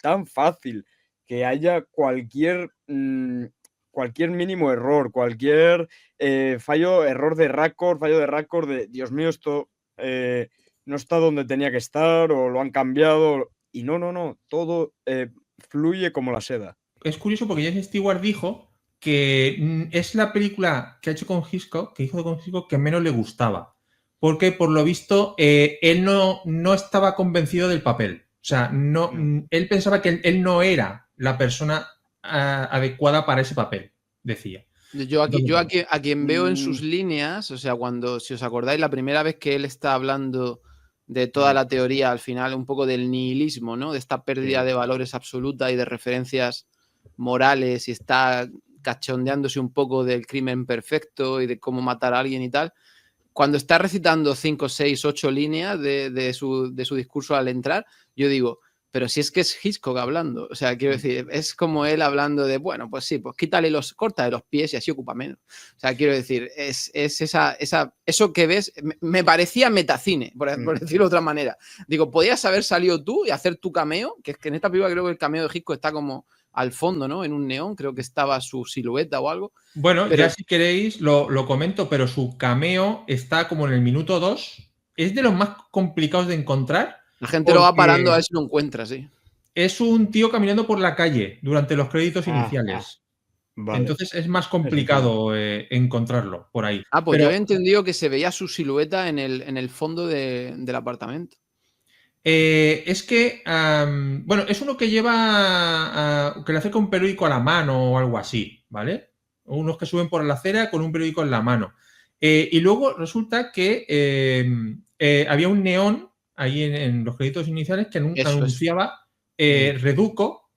que haya cualquier mínimo error, cualquier error de récord, fallo de récord de, Dios mío, esto no está donde tenía que estar o lo han cambiado. Y no, todo fluye como la seda. Es curioso porque James Stewart dijo que es la película que hizo con Hitchcock que menos le gustaba. Porque, por lo visto, él no estaba convencido del papel. O sea, él pensaba que él no era la persona adecuada para ese papel, decía. Yo a quien veo en sus líneas, o sea, si os acordáis, la primera vez que él está hablando de toda la teoría, al final, un poco del nihilismo, ¿no? De esta pérdida de valores absoluta y de referencias morales, y está cachondeándose un poco del crimen perfecto y de cómo matar a alguien y tal. Cuando está recitando 5, 6, 8 líneas de su discurso al entrar, yo digo, pero si es que es Hitchcock hablando. O sea, quiero decir, es como él hablando de, bueno, pues sí, pues corta de los pies y así ocupa menos. O sea, quiero decir, es eso que ves, me parecía metacine, por decirlo de otra manera. Digo, podías haber salido tú y hacer tu cameo, que es que en esta película creo que el cameo de Hitchcock está como al fondo, ¿no? En un neón, creo que estaba su silueta o algo. Bueno, pero ya si queréis lo comento, pero su cameo está como en el minuto 2. Es de los más complicados de encontrar. La gente lo va parando a ver si lo encuentra, sí. Es un tío caminando por la calle durante los créditos iniciales. Vale. Entonces es más complicado encontrarlo por ahí. Pues yo había entendido que se veía su silueta en el fondo del apartamento. Es que, bueno, es uno que lleva, que le acerca un periódico a la mano o algo así, ¿vale? Unos que suben por la acera con un periódico en la mano. Y luego resulta que había un neón ahí en los créditos iniciales que anunciaba Reduco,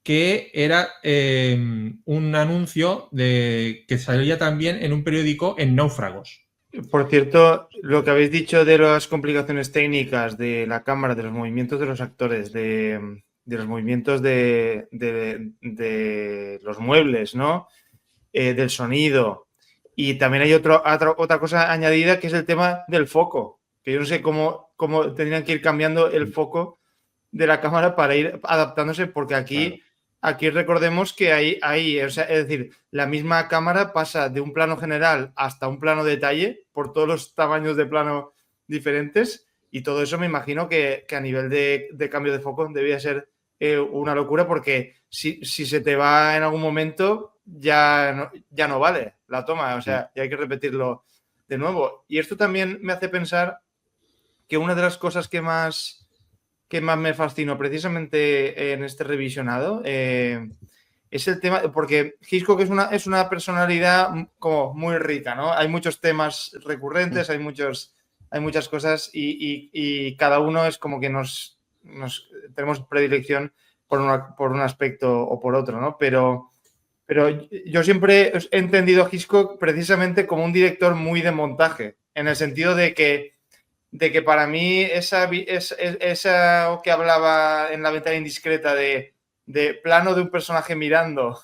que era un anuncio que salía también en un periódico en Náufragos. Por cierto, lo que habéis dicho de las complicaciones técnicas de la cámara, de los movimientos de los actores, de los movimientos de los muebles, ¿no? Del sonido. Y también hay otra cosa añadida, que es el tema del foco, que yo no sé cómo tendrían que ir cambiando el foco de la cámara para ir adaptándose, porque aquí recordemos que hay, o sea, es decir, la misma cámara pasa de un plano general hasta un plano detalle por todos los tamaños de plano diferentes, y todo eso me imagino que a nivel de cambio de foco debía ser una locura, porque si se te va en algún momento ya no vale la toma, o sea, ya hay que repetirlo de nuevo. Y esto también me hace pensar que una de las cosas que más me fascinó precisamente en este revisionado es el tema, porque Hitchcock es una personalidad como muy rica, ¿no? Hay muchos temas recurrentes, hay muchas cosas y cada uno es como que nos tenemos predilección por un aspecto o por otro, ¿no? Pero yo siempre he entendido a Hitchcock precisamente como un director muy de montaje, en el sentido de que para mí esa que hablaba en La ventana indiscreta de plano de un personaje mirando,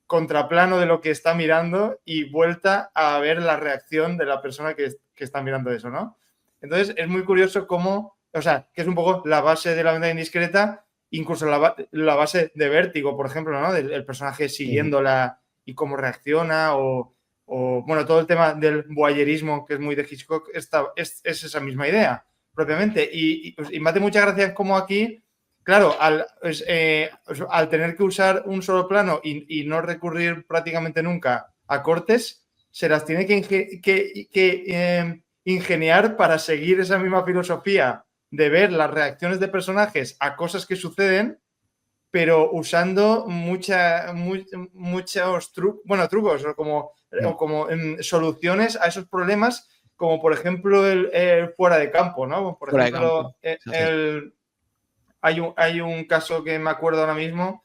contraplano de lo que está mirando y vuelta a ver la reacción de la persona que está mirando eso, ¿no? Entonces es muy curioso cómo, o sea, que es un poco la base de La ventana indiscreta, incluso la base de Vértigo, por ejemplo, ¿no? El personaje siguiéndola y cómo reacciona o bueno, todo el tema del voyerismo, que es muy de Hitchcock, es esa misma idea, propiamente. Y me hace mucha gracia como aquí, claro, al tener que usar un solo plano y no recurrir prácticamente nunca a cortes, se las tiene que ingeniar para seguir esa misma filosofía de ver las reacciones de personajes a cosas que suceden, pero usando muchos trucos o como soluciones a esos problemas, como por ejemplo el fuera de campo, ¿no? Por ejemplo, hay un caso que me acuerdo ahora mismo,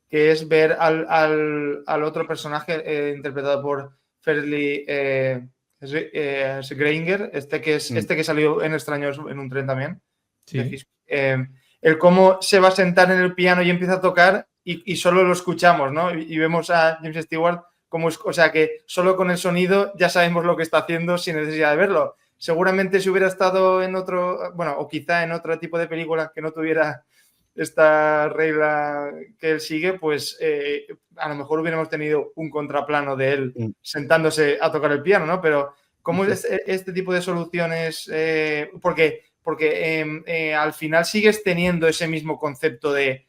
que es ver al otro personaje interpretado por Ferdy Granger, este que salió en Extraños en un tren también. Sí. El cómo se va a sentar en el piano y empieza a tocar y solo lo escuchamos, ¿no? Y vemos a James Stewart como, o sea, que solo con el sonido ya sabemos lo que está haciendo sin necesidad de verlo. Seguramente si hubiera estado en otro, bueno, o quizá en otro tipo de película que no tuviera esta regla que él sigue, pues a lo mejor hubiéramos tenido un contraplano de él sentándose a tocar el piano, ¿no? Pero ¿cómo es este tipo de soluciones? Porque al final sigues teniendo ese mismo concepto de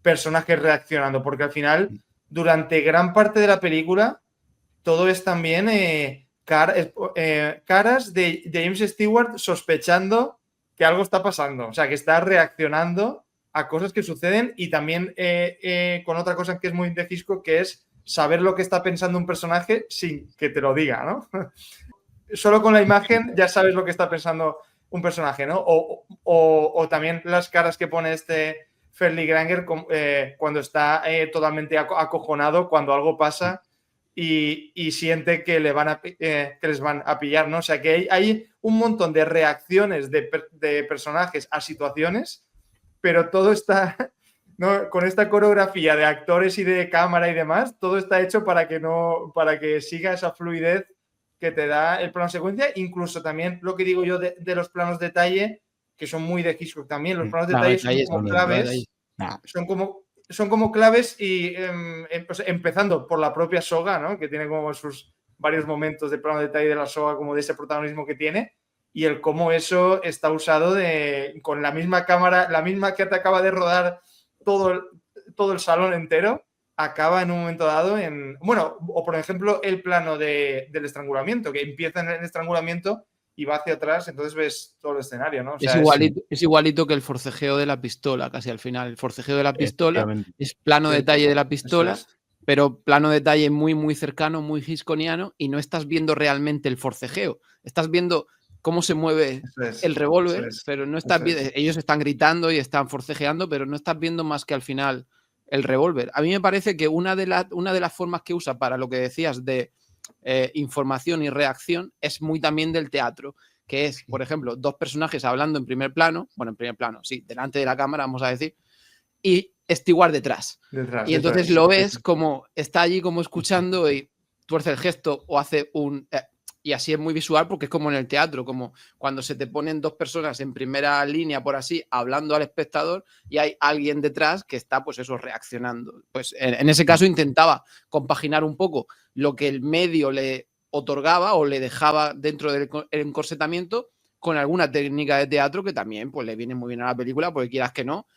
personajes reaccionando, porque al final, durante gran parte de la película, todo es también caras de James Stewart sospechando que algo está pasando, o sea, que está reaccionando a cosas que suceden y también con otra cosa que es muy de Hitchcock, que es saber lo que está pensando un personaje sin que te lo diga, ¿no? Solo con la imagen ya sabes lo que está pensando un personaje, ¿no? O también las caras que pone este Ferdy Granger cuando está totalmente acojonado cuando algo pasa y siente que les van a pillar, ¿no? O sea, que hay un montón de reacciones de personajes a situaciones, pero todo está, ¿no? Con esta coreografía de actores y de cámara y demás, todo está hecho para que siga esa fluidez que te da el plano secuencia, incluso también lo que digo yo de los planos detalle, que son muy de Hitchcock también. Los planos detalle son como claves, son como claves y pues, empezando por la propia soga, ¿no? Que tiene como sus varios momentos de plano detalle de la soga, como de ese protagonismo que tiene, y el cómo eso está usado con la misma cámara, la misma que te acaba de rodar todo el salón entero, acaba en un momento dado bueno, o por ejemplo el plano del estrangulamiento, que empieza en el estrangulamiento y va hacia atrás, entonces ves todo el escenario, ¿no? O sea, es igualito que el forcejeo de la pistola, casi al final. El forcejeo de la pistola es plano detalle de la pistola, pero plano detalle muy, muy cercano, muy hitchcockiano, y no estás viendo realmente el forcejeo. Estás viendo cómo se mueve el revólver, pero no estás viendo. Ellos están gritando y están forcejeando, pero no estás viendo más que al final el revólver. A mí me parece que una de las formas que usa para lo que decías de información y reacción es muy también del teatro, que es, por ejemplo, dos personajes hablando en primer plano, sí, delante de la cámara, vamos a decir, y Stewart detrás. Y entonces lo ves como está allí como escuchando y tuerce el gesto o hace un... y así es muy visual porque es como en el teatro, como cuando se te ponen dos personas en primera línea, por así, hablando al espectador y hay alguien detrás que está, pues eso, reaccionando. Pues en ese caso intentaba compaginar un poco lo que el medio le otorgaba o le dejaba dentro del encorsetamiento con alguna técnica de teatro que también pues le viene muy bien a la película, porque quieras que no.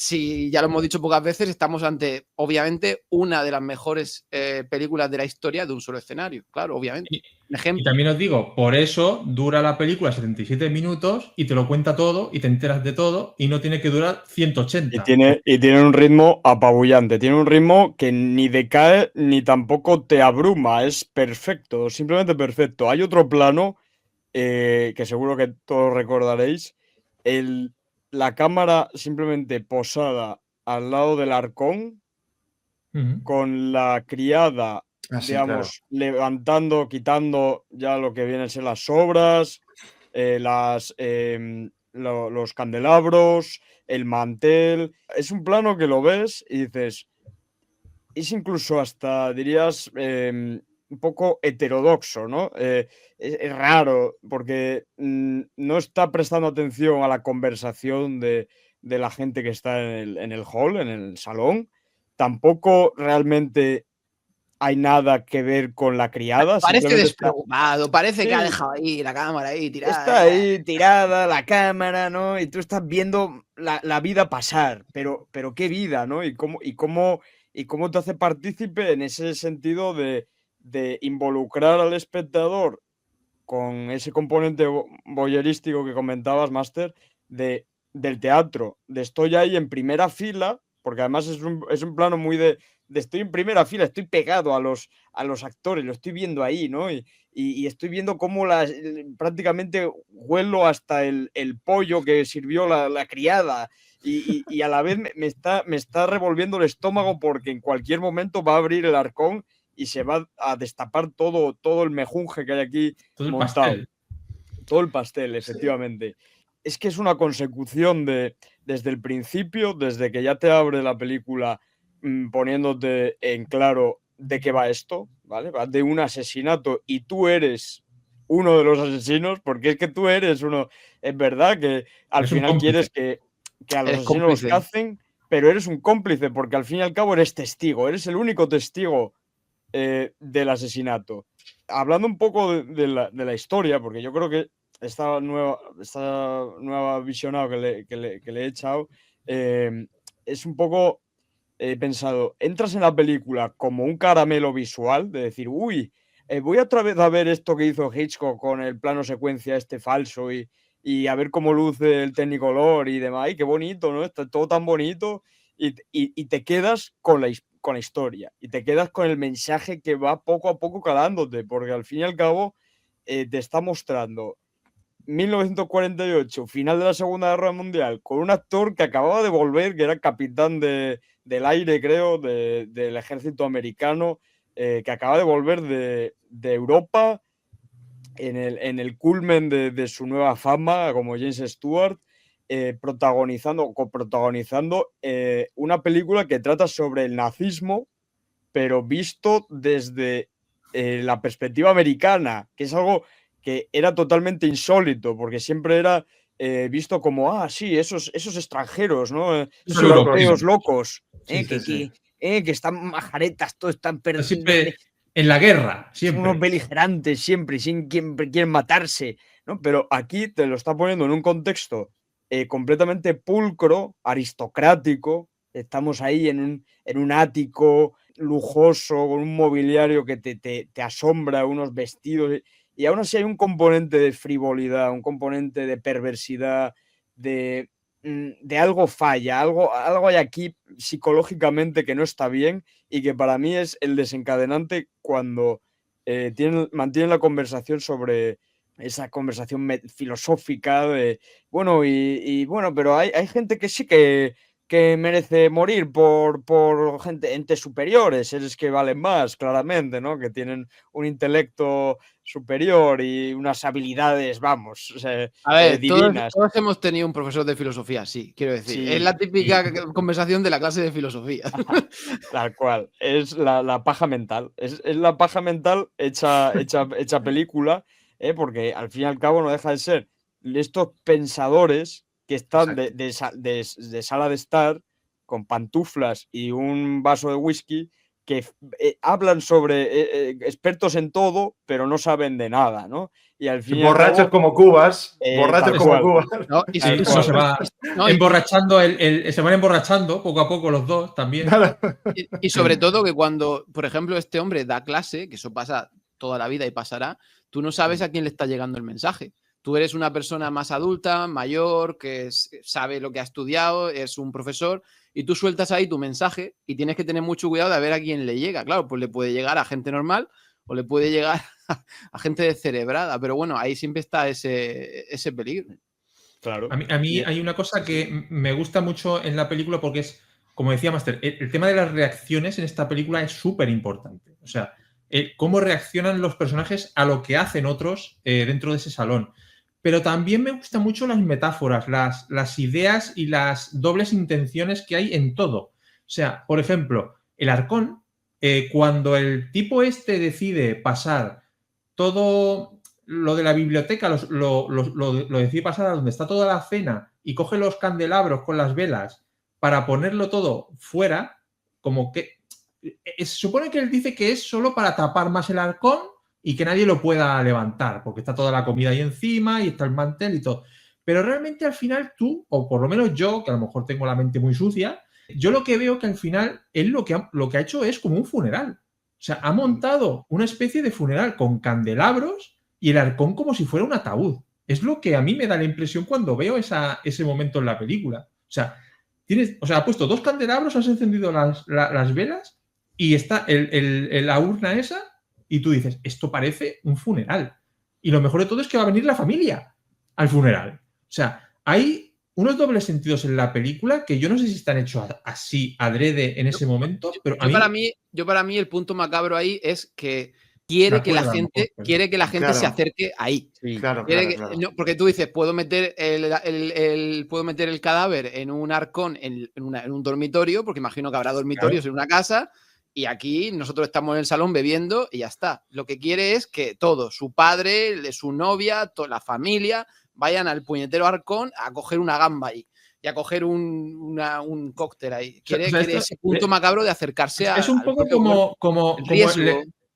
Si ya lo hemos dicho pocas veces, estamos ante, obviamente, una de las mejores películas de la historia de un solo escenario. Claro, obviamente. Y también os digo, por eso dura la película 77 minutos y te lo cuenta todo y te enteras de todo y no tiene que durar 180. Y tiene un ritmo apabullante. Tiene un ritmo que ni decae ni tampoco te abruma. Es perfecto, simplemente perfecto. Hay otro plano que seguro que todos recordaréis. La cámara simplemente posada al lado del arcón, con la criada, digamos, levantando, quitando ya lo que vienen a ser las sobras, los candelabros, el mantel. Es un plano que lo ves y dices, es incluso hasta, dirías, un poco heterodoxo, ¿no? Es raro porque no está prestando atención a la conversación de la gente que está en el hall, en el salón. Tampoco realmente hay nada que ver con la criada. Parece despreocupado, parece que ha dejado ahí la cámara ahí tirada. Está ahí tirada la cámara, ¿no? Y tú estás viendo la vida pasar, pero qué vida, ¿no? Y cómo te hace partícipe en ese sentido de involucrar al espectador con ese componente voyerístico que comentabas, Master, del teatro, de estoy ahí en primera fila, porque además es un plano muy de estoy en primera fila, estoy pegado a los actores, lo estoy viendo ahí, ¿no? Y estoy viendo cómo prácticamente huelo hasta el pollo que sirvió la criada y a la vez me está revolviendo el estómago porque en cualquier momento va a abrir el arcón y se va a destapar todo el mejunje que hay aquí Todo el montado. pastel. Todo el pastel, efectivamente. Es que es una consecución desde el principio, desde que ya te abre la película poniéndote en claro de qué va esto, ¿vale? Va de un asesinato y tú eres uno de los asesinos, porque es que tú eres uno. Es verdad que al Es un final cómplice. quieres que a los Eres asesinos los cómplice. cacen, pero eres un cómplice, porque al fin y al cabo eres testigo, eres el único testigo del asesinato. Hablando un poco de la historia, porque yo creo que esta nueva visionado que le he echado es un poco pensado, entras en la película como un caramelo visual, de decir, uy, voy otra vez a ver esto que hizo Hitchcock con el plano secuencia este falso y a ver cómo luce el Technicolor y demás, y qué bonito, ¿no? Está todo tan bonito y te quedas con la historia y te quedas con el mensaje que va poco a poco calándote, porque al fin y al cabo te está mostrando 1948, final de la Segunda Guerra Mundial, con un actor que acababa de volver, que era capitán del aire, creo, del ejército americano, que acaba de volver de Europa en el culmen de su nueva fama, como James Stewart, coprotagonizando una película que trata sobre el nazismo, pero visto desde la perspectiva americana, que es algo que era totalmente insólito, porque siempre era visto como, sí, esos extranjeros, ¿no? Esos europeos locos, que están majaretas, todos están perdidos. Siempre en la guerra, siempre. Unos beligerantes, siempre quieren matarse, ¿no? Pero aquí te lo está poniendo en un contexto completamente pulcro, aristocrático. Estamos ahí en un ático lujoso, con un mobiliario que te asombra, unos vestidos, y aún así hay un componente de frivolidad, un componente de perversidad, de algo falla, algo hay aquí psicológicamente que no está bien y que para mí es el desencadenante cuando mantienen la conversación sobre esa conversación filosófica de, bueno, bueno, pero hay gente que sí que merece morir por entes superiores, seres que valen más, claramente, ¿no? Que tienen un intelecto superior y unas habilidades, vamos, A ver, divinas. todos hemos tenido un profesor de filosofía, sí, quiero decir. Sí. Es la típica conversación de la clase de filosofía. Tal cual, es la paja mental, es la paja mental hecha película, porque al fin y al cabo no deja de ser estos pensadores que están de sala de estar con pantuflas y un vaso de whisky que hablan sobre expertos en todo, pero no saben de nada, ¿no? Y al fin borrachos cabo, como cubas, borrachos como cubas. ¿No? Y Sí, cual. se va emborrachando, se van emborrachando poco a poco los dos también. Y sobre todo que cuando, por ejemplo, este hombre da clase, que eso pasa toda la vida y pasará, tú no sabes a quién le está llegando el mensaje. Tú eres una persona más adulta, mayor, que sabe lo que ha estudiado, es un profesor, y tú sueltas ahí tu mensaje y tienes que tener mucho cuidado de ver a quién le llega. Claro, pues le puede llegar a gente normal o le puede llegar a gente descerebrada, pero bueno, ahí siempre está ese peligro. Claro. A mí hay una cosa que me gusta mucho en la película porque es, como decía Master, el tema de las reacciones en esta película es súper importante. O sea, cómo reaccionan los personajes a lo que hacen otros dentro de ese salón. Pero también me gustan mucho las metáforas, las ideas y las dobles intenciones que hay en todo. O sea, por ejemplo, el Arcón, cuando el tipo este decide pasar todo lo de la biblioteca, lo decide pasar a donde está toda la cena y coge los candelabros con las velas para ponerlo todo fuera, como que se supone que él dice que es solo para tapar más el Arcón y que nadie lo pueda levantar, porque está toda la comida ahí encima y está el mantel y todo. Pero realmente al final tú, o por lo menos yo, que a lo mejor tengo la mente muy sucia, yo lo que veo que al final él lo que ha hecho es como un funeral. O sea, ha montado una especie de funeral con candelabros y el arcón como si fuera un ataúd. Es lo que a mí me da la impresión cuando veo ese momento en la película. O sea, ha puesto 2 candelabros, has encendido las velas y está la urna esa y tú dices, esto parece un funeral. Y lo mejor de todo es que va a venir la familia al funeral. O sea, hay unos dobles sentidos en la película que yo no sé si están hechos así, adrede en ese momento, pero para mí el punto macabro ahí es que quiere que la gente Claro. se acerque ahí. Sí. Claro, Quiere claro. no, porque tú dices, puedo meter el cadáver en un arcón, en un dormitorio, porque imagino que habrá dormitorios en una casa, y aquí nosotros estamos en el salón bebiendo y ya está. Lo que quiere es que todos, su padre, su novia, toda la familia, vayan al puñetero arcón a coger una gamba ahí y a coger un cóctel ahí. Quiere ese punto macabro de acercarse a. Es un poco como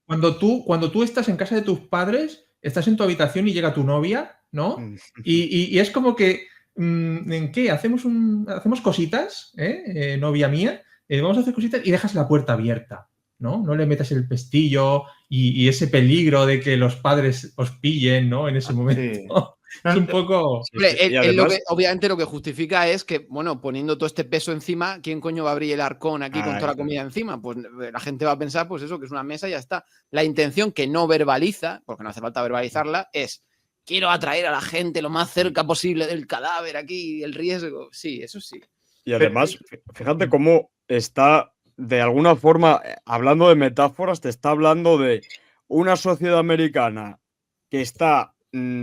cuando tú estás en casa de tus padres, estás en tu habitación y llega tu novia, ¿no? Y es como que, ¿en qué? Hacemos cositas, novia mía, vamos a hacer cositas y dejas la puerta abierta, ¿no? No le metas el pestillo y ese peligro de que los padres os pillen, ¿no? En ese momento. Sí. Es un poco... Obviamente lo que justifica es que, bueno, poniendo todo este peso encima, ¿quién coño va a abrir el arcón aquí con toda la comida encima? Pues la gente va a pensar, pues eso, que es una mesa y ya está. La intención que no verbaliza, porque no hace falta verbalizarla, es quiero atraer a la gente lo más cerca posible del cadáver aquí, el riesgo. Sí, eso sí. Y además, fíjate cómo está, de alguna forma, hablando de metáforas, te está hablando de una sociedad americana que está,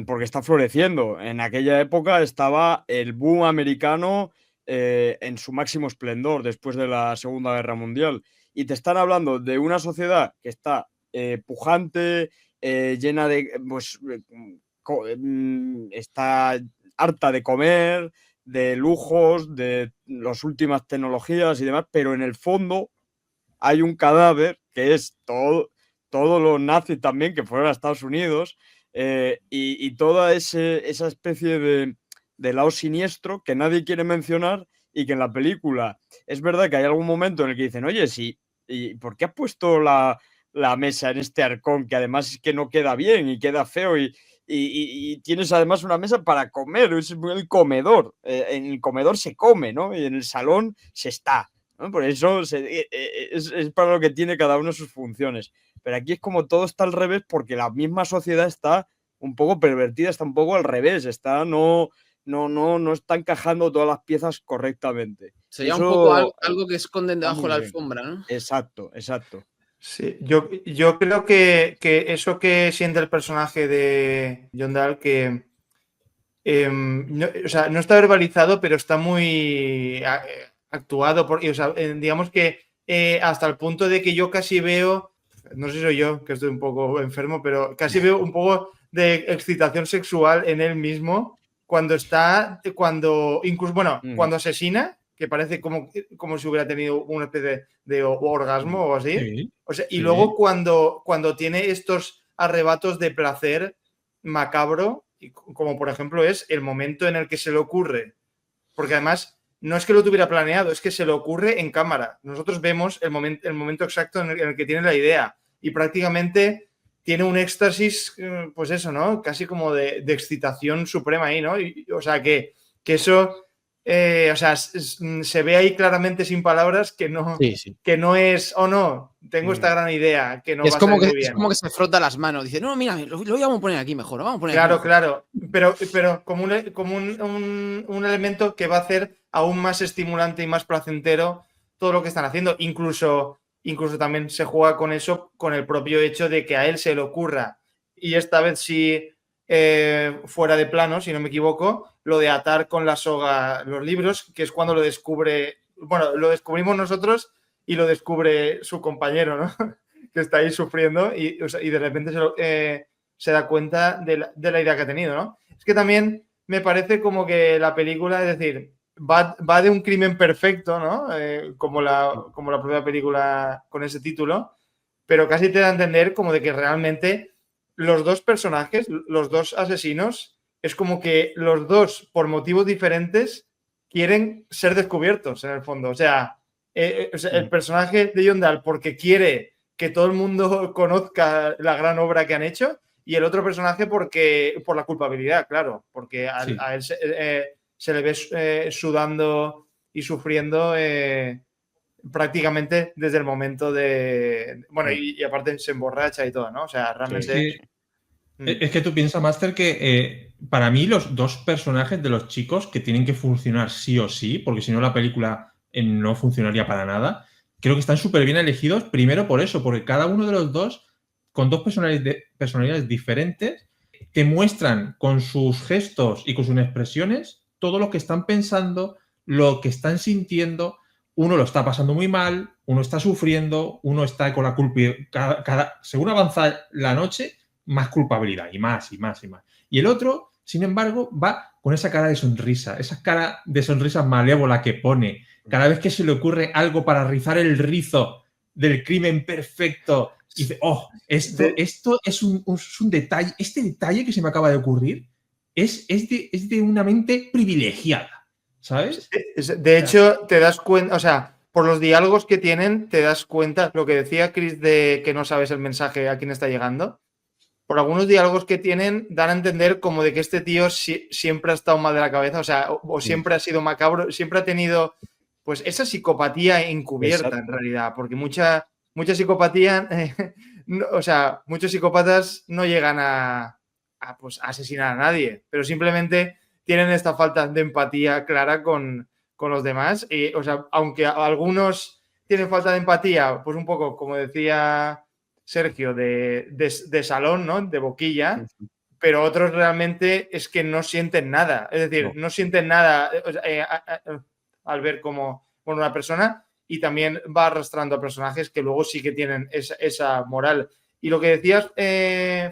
porque está floreciendo. En aquella época estaba el boom americano en su máximo esplendor después de la Segunda Guerra Mundial. Y te están hablando de una sociedad que está pujante, llena de... está harta de comer, de lujos, de las últimas tecnologías y demás, pero en el fondo hay un cadáver que es todos los nazis también que fueron a Estados Unidos y toda esa especie de lado siniestro que nadie quiere mencionar y que en la película es verdad que hay algún momento en el que dicen, oye, sí, ¿y por qué has puesto la mesa en este arcón que además es que no queda bien y queda feo y tienes además una mesa para comer, es el comedor, en el comedor se come, ¿no? Y en el salón se está, ¿no? Por eso es para lo que tiene cada uno sus funciones. Pero aquí es como todo está al revés porque la misma sociedad está un poco pervertida, está un poco al revés, no está encajando todas las piezas correctamente. Sería un poco algo que esconden debajo de la alfombra, ¿no? Exacto. Sí, yo creo que eso que siente el personaje de John Dahl, que no está verbalizado, pero está muy actuado. Digamos que hasta el punto de que yo casi veo, no sé si soy yo, que estoy un poco enfermo, pero casi veo un poco de excitación sexual en él mismo cuando asesina, que parece como si hubiera tenido una especie de orgasmo o así. Sí, y luego cuando tiene estos arrebatos de placer macabro, como por ejemplo es el momento en el que se le ocurre, porque además no es que lo tuviera planeado, es que se le ocurre en cámara. Nosotros vemos el momento exacto en el que tiene la idea y prácticamente tiene un éxtasis, pues eso, ¿no? Casi como de excitación suprema ahí, ¿no? Que eso... se ve ahí claramente sin palabras que no es, tengo esta gran idea que no va a salir muy bien. Es como que se frota las manos, dice, no, mira, lo vamos a poner aquí mejor, vamos a poner claro, aquí mejor. Claro, pero como un elemento que va a hacer aún más estimulante y más placentero todo lo que están haciendo, incluso también se juega con eso, con el propio hecho de que a él se le ocurra, y esta vez sí fuera de plano, si no me equivoco, lo de atar con la soga los libros, que es cuando lo descubre, lo descubrimos nosotros y lo descubre su compañero, ¿no? Que está ahí sufriendo y de repente se da cuenta de la idea que ha tenido, ¿no? Es que también me parece como que la película, es decir, va de un crimen perfecto, ¿no? Como la propia película con ese título, pero casi te da a entender como de que realmente los dos personajes, los dos asesinos, es como que los dos, por motivos diferentes, quieren ser descubiertos, en el fondo. El personaje de John Dahl porque quiere que todo el mundo conozca la gran obra que han hecho, y el otro personaje por la culpabilidad, claro, porque Sí. a él se le ve sudando y sufriendo prácticamente desde el momento de... Bueno, y aparte se emborracha y todo, ¿no? O sea, realmente... Sí. Es que tú piensas, Master, que para mí los dos personajes de los chicos que tienen que funcionar sí o sí, porque si no la película no funcionaría para nada, creo que están súper bien elegidos, primero por eso, porque cada uno de los dos, con dos personalidades diferentes, te muestran con sus gestos y con sus expresiones todo lo que están pensando, lo que están sintiendo. Uno lo está pasando muy mal, uno está sufriendo, uno está con la culpa. Según avanza la noche, más culpabilidad y más y más y más. Y el otro, sin embargo, va con esa cara de sonrisa, esa cara de sonrisa malévola que pone cada vez que se le ocurre algo para rizar el rizo del crimen perfecto. Y dice, oh, esto es un detalle, este detalle que se me acaba de ocurrir es de una mente privilegiada, ¿sabes? De hecho, te das cuenta, o sea, por los diálogos que tienen, te das cuenta, lo que decía Chris de que no sabes el mensaje a quién está llegando. Por algunos diálogos que tienen, dan a entender como de que este tío siempre ha estado mal de la cabeza, o sea, o siempre ha sido macabro, siempre ha tenido, pues, esa psicopatía encubierta. Exacto. En realidad, porque mucha psicopatía, o sea, muchos psicópatas no llegan a asesinar a nadie, pero simplemente tienen esta falta de empatía clara con los demás. Y, o sea, aunque algunos tienen falta de empatía, pues un poco, como decía Sergio, de salón, ¿no? De boquilla, pero otros realmente es que no sienten nada. Es decir, no sienten nada al ver como una persona, y también va arrastrando a personajes que luego sí que tienen esa moral. Y lo que decías,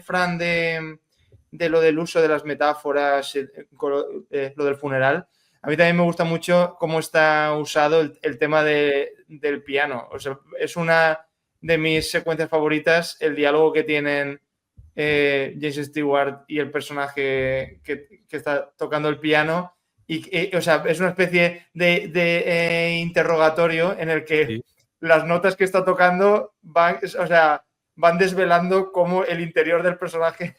Fran, de lo del uso de las metáforas, lo del funeral, a mí también me gusta mucho cómo está usado el tema del piano. O sea, es una de mis secuencias favoritas, el diálogo que tienen James Stewart y el personaje que está tocando el piano. Y o sea, es una especie de interrogatorio en el que las notas que está tocando van desvelando cómo el interior del personaje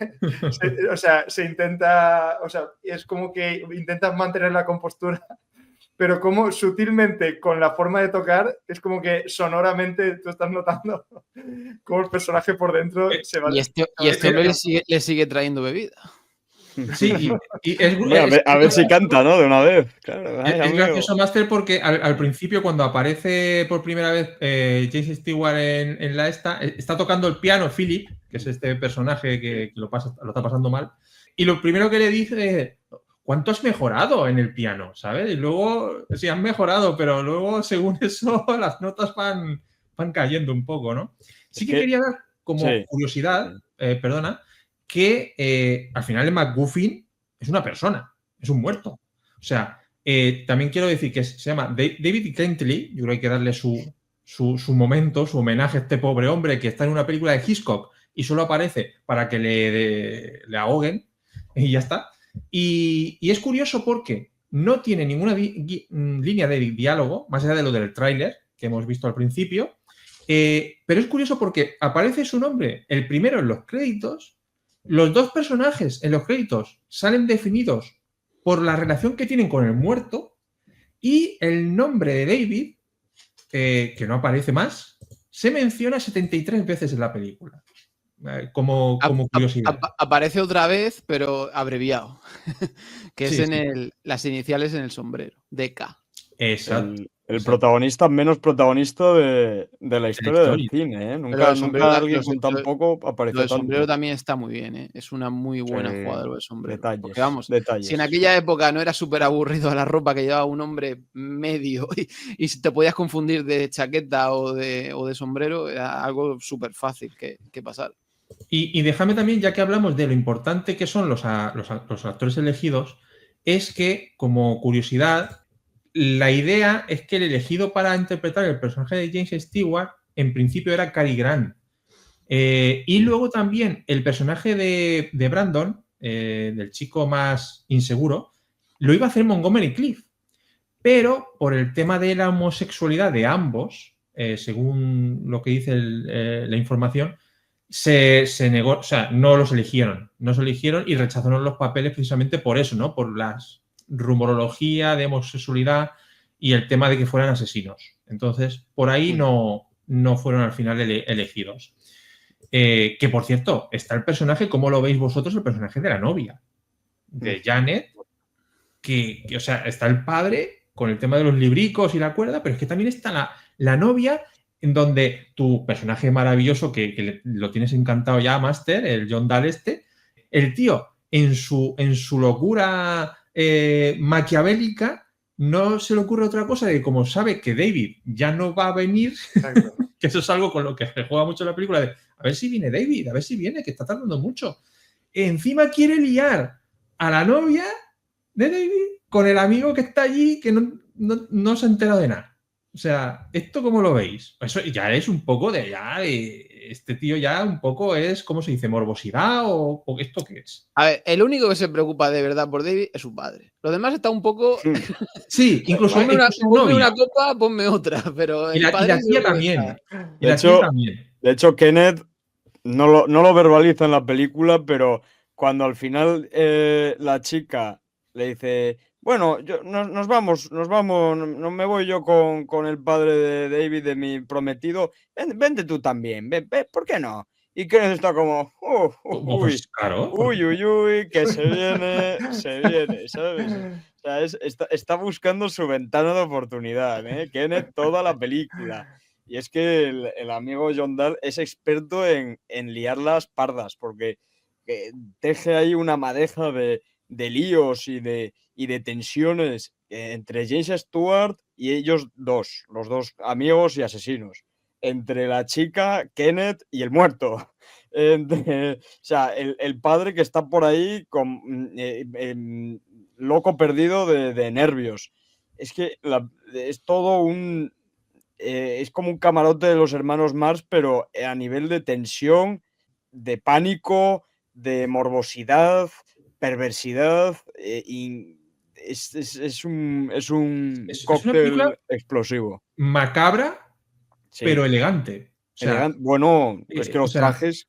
se intenta, o sea, es como que intentan mantener la compostura, pero como sutilmente con la forma de tocar es como que sonoramente tú estás notando cómo el personaje por dentro se va. Y este hombre le sigue trayendo bebida. Sí, a ver si canta, ¿no? De una vez. Claro, es gracioso, Master, porque al principio, cuando aparece por primera vez James Stewart en la está tocando el piano Philip, que es este personaje que lo está pasando mal, y lo primero que le dice es: ¿cuánto has mejorado en el piano? ¿Sabes? Y luego, sí, has mejorado, pero luego, según eso, las notas van cayendo un poco, ¿no? Sí que quería dar como curiosidad, perdona, que al final el MacGuffin es una persona, es un muerto. O sea, también quiero decir que se llama David Kentley. Yo creo que hay que darle su momento, su homenaje a este pobre hombre que está en una película de Hitchcock y solo aparece para que le ahoguen y ya está. Y es curioso porque no tiene ninguna línea de diálogo, más allá de lo del tráiler que hemos visto al principio, pero es curioso porque aparece su nombre el primero en los créditos. Los dos personajes en los créditos salen definidos por la relación que tienen con el muerto, y el nombre de David, que no aparece más, se menciona 73 veces en la película. Como curiosidad. Aparece otra vez, pero abreviado, que es las iniciales en el sombrero, DK. Exacto. El protagonista menos protagonista de la historia del cine, ¿eh? Nunca alguien con tan poco apareció tanto. El sombrero tanto. También está muy bien, ¿eh? Es una muy buena jugada lo del sombrero. Detalles, porque, vamos, detalles. Si en aquella época no era súper aburrido la ropa que llevaba un hombre medio y te podías confundir de chaqueta o de sombrero, era algo súper fácil que pasar. Y déjame también, ya que hablamos de lo importante que son los actores elegidos, es que, como curiosidad, la idea es que el elegido para interpretar el personaje de James Stewart en principio era Cary Grant. Y luego también el personaje de Brandon, del chico más inseguro, lo iba a hacer Montgomery Clift. Pero por el tema de la homosexualidad de ambos, según lo que dice la información, se negó, o sea, no los eligieron. No se eligieron y rechazaron los papeles precisamente por eso, ¿no? Por la rumorología de homosexualidad y el tema de que fueran asesinos. Entonces, por ahí no fueron al final elegidos. Que, por cierto, está el personaje, ¿cómo lo veis vosotros? El personaje de la novia, de Janet, que o sea, está el padre con el tema de los libricos y la cuerda, pero es que también está la novia, en donde tu personaje maravilloso, que lo tienes encantado ya, Master, el John Dahl el tío, en su locura maquiavélica, no se le ocurre otra cosa de que como sabe que David ya no va a venir, que eso es algo con lo que se juega mucho en la película, de a ver si viene David, a ver si viene, que está tardando mucho. Encima quiere liar a la novia de David con el amigo que está allí que no se ha enterado de nada. O sea, ¿esto cómo lo veis? Eso ya es un poco de este tío ya un poco es, ¿cómo se dice? ¿Morbosidad o esto qué es? A ver, el único que se preocupa de verdad por David es su padre. Los demás está un poco... Sí, incluso ponme una copa, ponme otra, pero y la tía también. De hecho, Kenneth no lo verbaliza en la película, pero cuando al final la chica le dice... Bueno, nos vamos, no me voy yo con el padre de David, de mi prometido. Vente tú también, ven, ¿por qué no? Y Kenneth está como, pues claro, uy, que se viene, ¿sabes? O sea, está buscando su ventana de oportunidad, ¿eh? Kenneth toda la película. Y es que el amigo John Dahl es experto en liar las pardas, porque teje ahí una madeja de líos y de tensiones entre James Stewart y ellos dos, los dos amigos y asesinos, entre la chica, Kenneth y el muerto. O sea, el padre que está por ahí loco perdido de nervios. Es que es todo es como un camarote de los hermanos Marx, pero a nivel de tensión, de pánico, de morbosidad, perversidad, y es un cóctel explosivo. Macabra, sí, pero elegante. O sea, bueno, es que los trajes...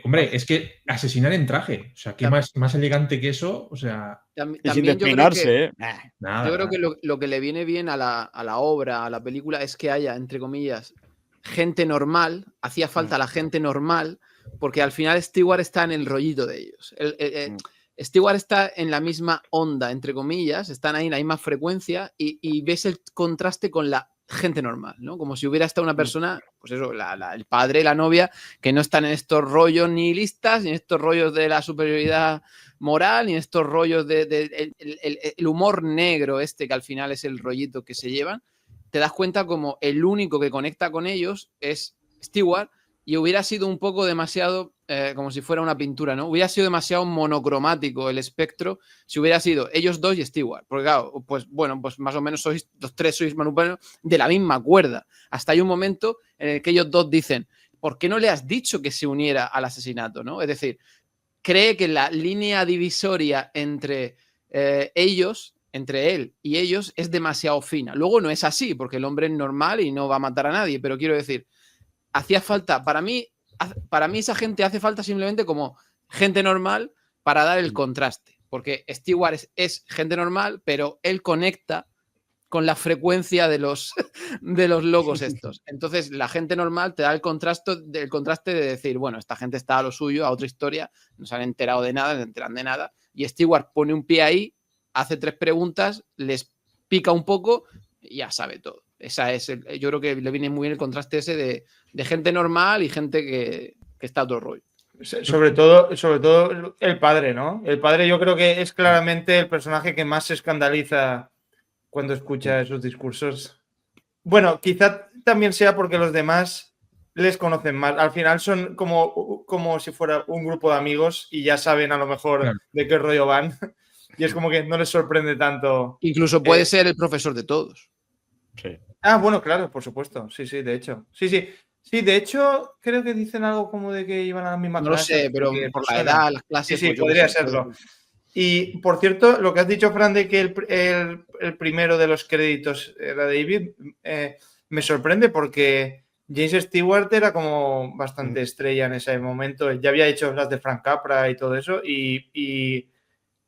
hombre, es que asesinar en traje. O sea, ¿qué más elegante que eso? O sea... Y sin despeinarse, yo creo que lo que le viene bien a la obra, a la película, es que haya, entre comillas, gente normal. Hacía falta la gente normal, porque al final Stewart está en el rollito de ellos. Stewart está en la misma onda, entre comillas, están ahí en la misma frecuencia y ves el contraste con la gente normal, ¿no? Como si hubiera estado una persona, pues eso, el padre, la novia, que no están en estos rollos nihilistas, ni en estos rollos de la superioridad moral, ni en estos rollos el humor negro que al final es el rollito que se llevan. Te das cuenta como el único que conecta con ellos es Stewart, y hubiera sido un poco demasiado, como si fuera una pintura, ¿no? Hubiera sido demasiado monocromático el espectro si hubiera sido ellos dos y Stewart. Porque claro, pues bueno, pues más o menos los tres sois manupanos de la misma cuerda. Hasta hay un momento en el que ellos dos dicen, ¿por qué no le has dicho que se uniera al asesinato, ¿no? Es decir, cree que la línea divisoria entre ellos, entre él y ellos, es demasiado fina. Luego no es así, porque el hombre es normal y no va a matar a nadie, pero quiero decir... Hacía falta, para mí esa gente hace falta simplemente como gente normal para dar el contraste, porque Stewart es gente normal, pero él conecta con la frecuencia de los locos estos. Entonces la gente normal te da el contraste de decir, bueno, esta gente está a lo suyo, a otra historia, no se han enterado de nada, no se enteran de nada, y Stewart pone un pie ahí, hace 3 preguntas, les pica un poco y ya sabe todo. Yo creo que le viene muy bien el contraste ese de gente normal y gente que está a otro rollo. Sobre todo el padre, ¿no? El padre yo creo que es claramente el personaje que más se escandaliza cuando escucha esos discursos. Bueno, quizá también sea porque los demás les conocen más. Al final son como si fuera un grupo de amigos y ya saben a lo mejor de qué rollo van. Y es como que no les sorprende tanto. Incluso puede ser el profesor de todos. Sí. Ah, bueno, claro, por supuesto. Sí, de hecho. Sí, de hecho, creo que dicen algo como de que iban a la misma clase. No lo sé, pero por la edad, las clases... Sí, podría serlo. Y, por cierto, lo que has dicho, Fran, de que el primero de los créditos era David, me sorprende porque James Stewart era como bastante estrella en ese momento. Ya había hecho las de Frank Capra y todo eso. Y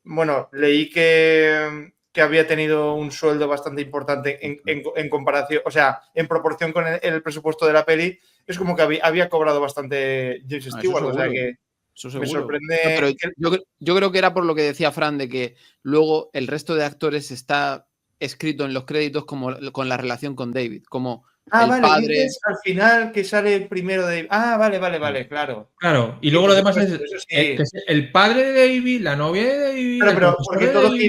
bueno, leí que había tenido un sueldo bastante importante en comparación, o sea, en proporción con el presupuesto de la peli. Es como que había cobrado bastante James Stewart. O sea que Eso me seguro. sorprende. No, pero yo creo que era por lo que decía Fran, de que luego el resto de actores está escrito en los créditos como con la relación con David, como el Vale, padre. dices al final que sale el primero de. Vale, claro. Claro, y Sí, luego por lo demás es supuesto, eso sí. que es el padre de David, la novia de David, el Pero profesor porque de todo David.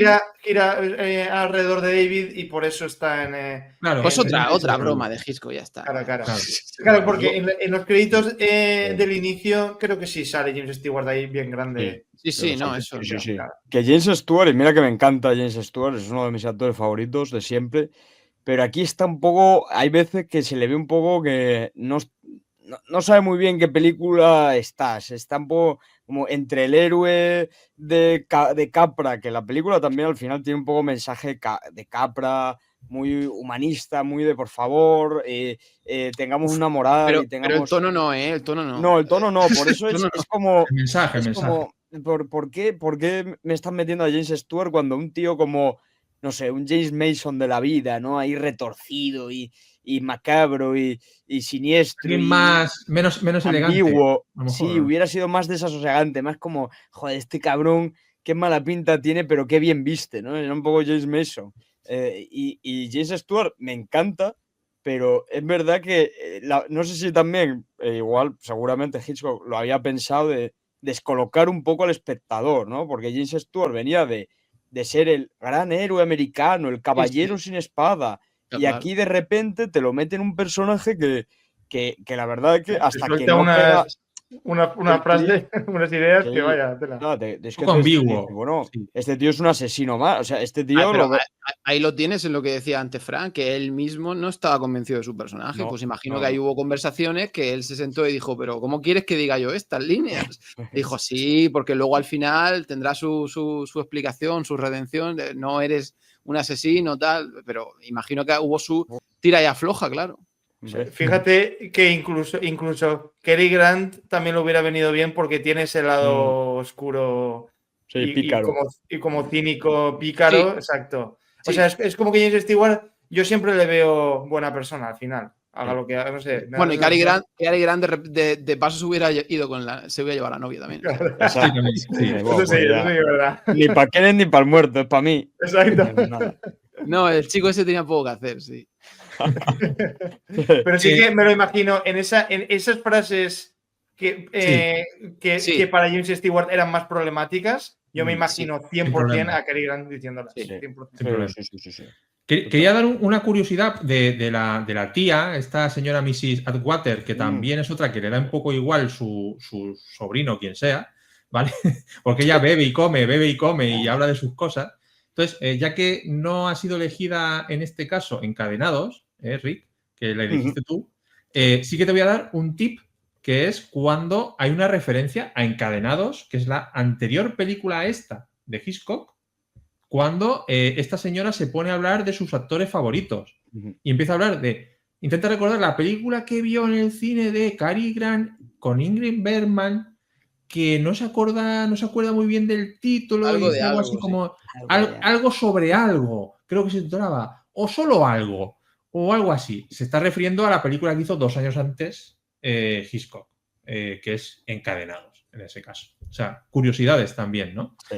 gira alrededor de David y por eso está en. Claro, Pues otra seguro. broma de Hitchcock, ya está. Claro, porque en los créditos del inicio creo que sí sale James Stewart ahí bien grande. Sí, no, eso. Sí. Que James Stewart, y mira que me encanta James Stewart, es uno de mis actores favoritos de siempre, pero aquí está un poco, hay veces que se le ve un poco que no sabe muy bien qué película está un poco como entre el héroe de Capra, que la película también al final tiene un poco mensaje de Capra, muy humanista, muy de por favor, tengamos una moral y tengamos... Pero el tono no, el tono no. No, el tono no, por eso es como... El mensaje. Como, ¿por qué me están metiendo a James Stewart cuando un tío como, no sé, un James Mason de la vida, ¿no? Ahí retorcido y macabro y siniestro. Alguien menos ambiguo. Elegante. Sí, hubiera sido más desasosegante, más como, joder, este cabrón, qué mala pinta tiene, pero qué bien viste, ¿no? Era un poco James Mason. Y James Stewart me encanta, pero es verdad que no sé si también, igual, seguramente Hitchcock lo había pensado de descolocar un poco al espectador, ¿no? Porque James Stewart venía de ser el gran héroe americano, el caballero sin espada, y aquí de repente te lo meten un personaje que la verdad es que hasta que no pega... Una frase, unas ideas que vaya. Es que ambiguo. Bueno, este tío es un asesino más. O sea, este tío. Ahí lo tienes en lo que decía antes Frank, que él mismo no estaba convencido de su personaje. Pues imagino que ahí hubo conversaciones que él se sentó y dijo, pero ¿cómo quieres que diga yo estas líneas? Dijo, sí, porque luego al final tendrá su explicación, su redención. No eres un asesino, tal. Pero imagino que hubo su tira y afloja, claro. Fíjate que incluso Cary Grant también le hubiera venido bien porque tiene ese lado oscuro pícaro. Y como cínico, pícaro, exacto. Sí. O sea, es como que James Stewart, yo siempre le veo buena persona al final. Haga lo que haga, no sé. Bueno, y Cary Grant de paso se hubiera ido se hubiera llevado a la novia también. Exacto. Eso sí, es verdad. Ni para Kenneth ni para el muerto, es para mí. Exacto. No, el chico ese tenía poco que hacer, sí. Pero sí que me lo imagino en esas frases que para James Stewart eran más problemáticas. Yo me imagino 100% a Cary Grant diciéndolas. 100%. Sí. Quería dar una curiosidad de la tía, esta señora Mrs. Atwater, que también es otra que le da un poco igual su sobrino, quien sea, ¿vale? Porque ella bebe y come y habla de sus cosas. Entonces, ya que no ha sido elegida en este caso Encadenados, Rick, que la elegiste tú, sí que te voy a dar un tip, que es cuando hay una referencia a Encadenados, que es la anterior película a esta de Hitchcock, cuando esta señora se pone a hablar de sus actores favoritos y empieza a hablar intenta recordar la película que vio en el cine de Cary Grant con Ingrid Bergman, que no se acuerda muy bien del título, algo y algo así como algo sobre algo, creo que se titulaba, o solo algo, o algo así. Se está refiriendo a la película que hizo 2 años antes Hitchcock, que es Encadenados, en ese caso. O sea, curiosidades también, ¿no? Sí.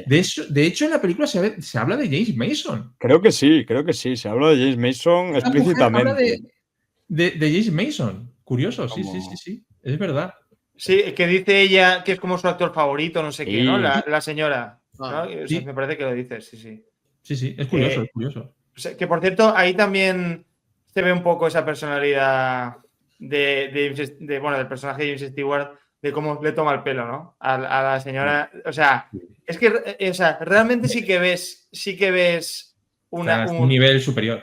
De hecho, en la película se habla de James Mason. Creo que sí, se habla de James Mason explícitamente. Habla de James Mason. Curioso, sí, es verdad. Sí, que dice ella que es como su actor favorito, no sé qué, ¿no? La señora. ¿no? O sea, me parece que lo dices, sí. Sí, es curioso, es curioso. O sea, que por cierto, ahí también se ve un poco esa personalidad del personaje de James Stewart, de cómo le toma el pelo, ¿no? A la señora. O sea, es que realmente sí que ves un nivel superior.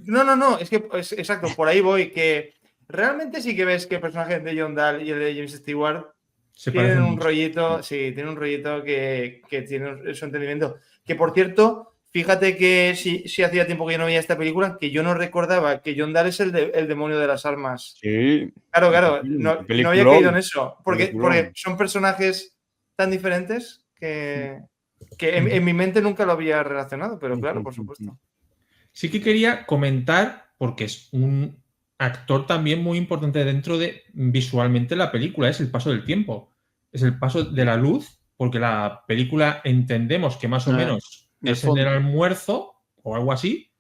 No, es que exacto, por ahí voy, que realmente sí que ves que el personaje de John Dahl y el de James Stewart tienen un rollito que tiene su entendimiento. Que por cierto, fíjate que sí hacía tiempo que yo no veía esta película, que yo no recordaba que John Dahl es el demonio de las armas. Sí. Claro, no había caído en eso. Porque son personajes tan diferentes que en mi mente nunca lo había relacionado, pero claro, por supuesto. Sí que quería comentar, porque es un actor también muy importante dentro de visualmente la película, es el paso del tiempo, es el paso de la luz, porque la película entendemos que más o menos es en el almuerzo o algo así,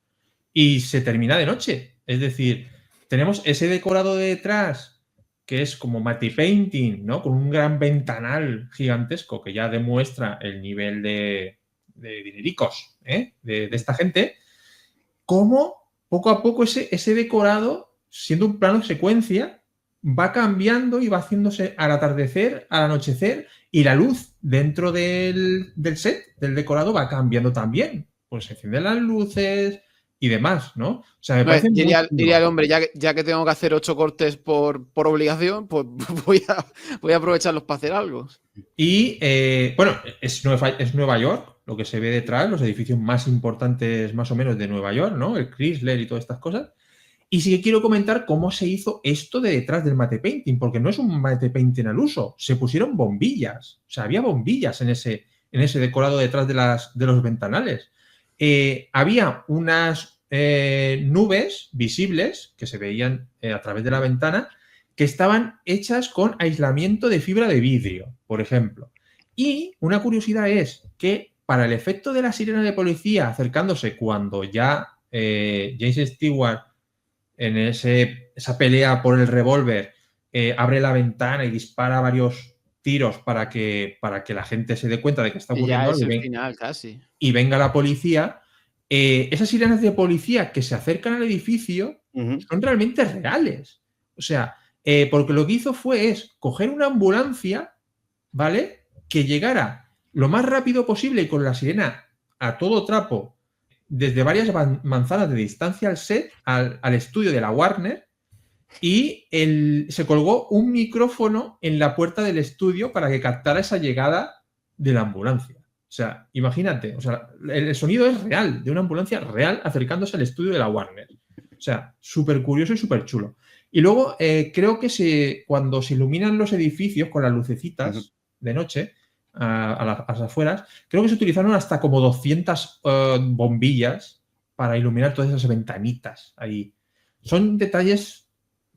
y se termina de noche. Es decir, tenemos ese decorado de detrás que es como matte painting, ¿no? Con un gran ventanal gigantesco que ya demuestra el nivel de dinericos, ¿eh? de esta gente. Cómo poco a poco ese decorado, siendo un plano de secuencia, va cambiando y va haciéndose al atardecer, al anochecer, y la luz dentro del set, del decorado, va cambiando también. Pues se encienden las luces y demás, ¿no? O sea, me parece diría el hombre, ya que tengo que hacer 8 cortes por obligación, pues voy a aprovecharlos para hacer algo. Y, bueno, es Nueva York, lo que se ve detrás, los edificios más importantes más o menos de Nueva York, ¿no? El Chrysler y todas estas cosas. Y sí que quiero comentar cómo se hizo esto de detrás del matte painting, porque no es un matte painting al uso, se pusieron bombillas, o sea, había bombillas en ese decorado detrás de los ventanales. Había unas nubes visibles que se veían a través de la ventana que estaban hechas con aislamiento de fibra de vidrio, por ejemplo. Y una curiosidad es que para el efecto de la sirena de policía acercándose cuando ya James Stewart en esa pelea por el revólver abre la ventana y dispara varios tiros para que la gente se dé cuenta de que está ocurriendo algo y venga la policía, esas sirenas de policía que se acercan al edificio son realmente reales. O sea, porque lo que hizo es coger una ambulancia, ¿vale? Que llegara lo más rápido posible y con la sirena a todo trapo desde varias manzanas de distancia al set, al estudio de la Warner, y se colgó un micrófono en la puerta del estudio para que captara esa llegada de la ambulancia. O sea, imagínate, o sea, el sonido es real, de una ambulancia real acercándose al estudio de la Warner. O sea, súper curioso y súper chulo. Y luego creo que cuando se iluminan los edificios con las lucecitas de noche a las afueras, creo que se utilizaron hasta como 200 bombillas para iluminar todas esas ventanitas ahí. Son detalles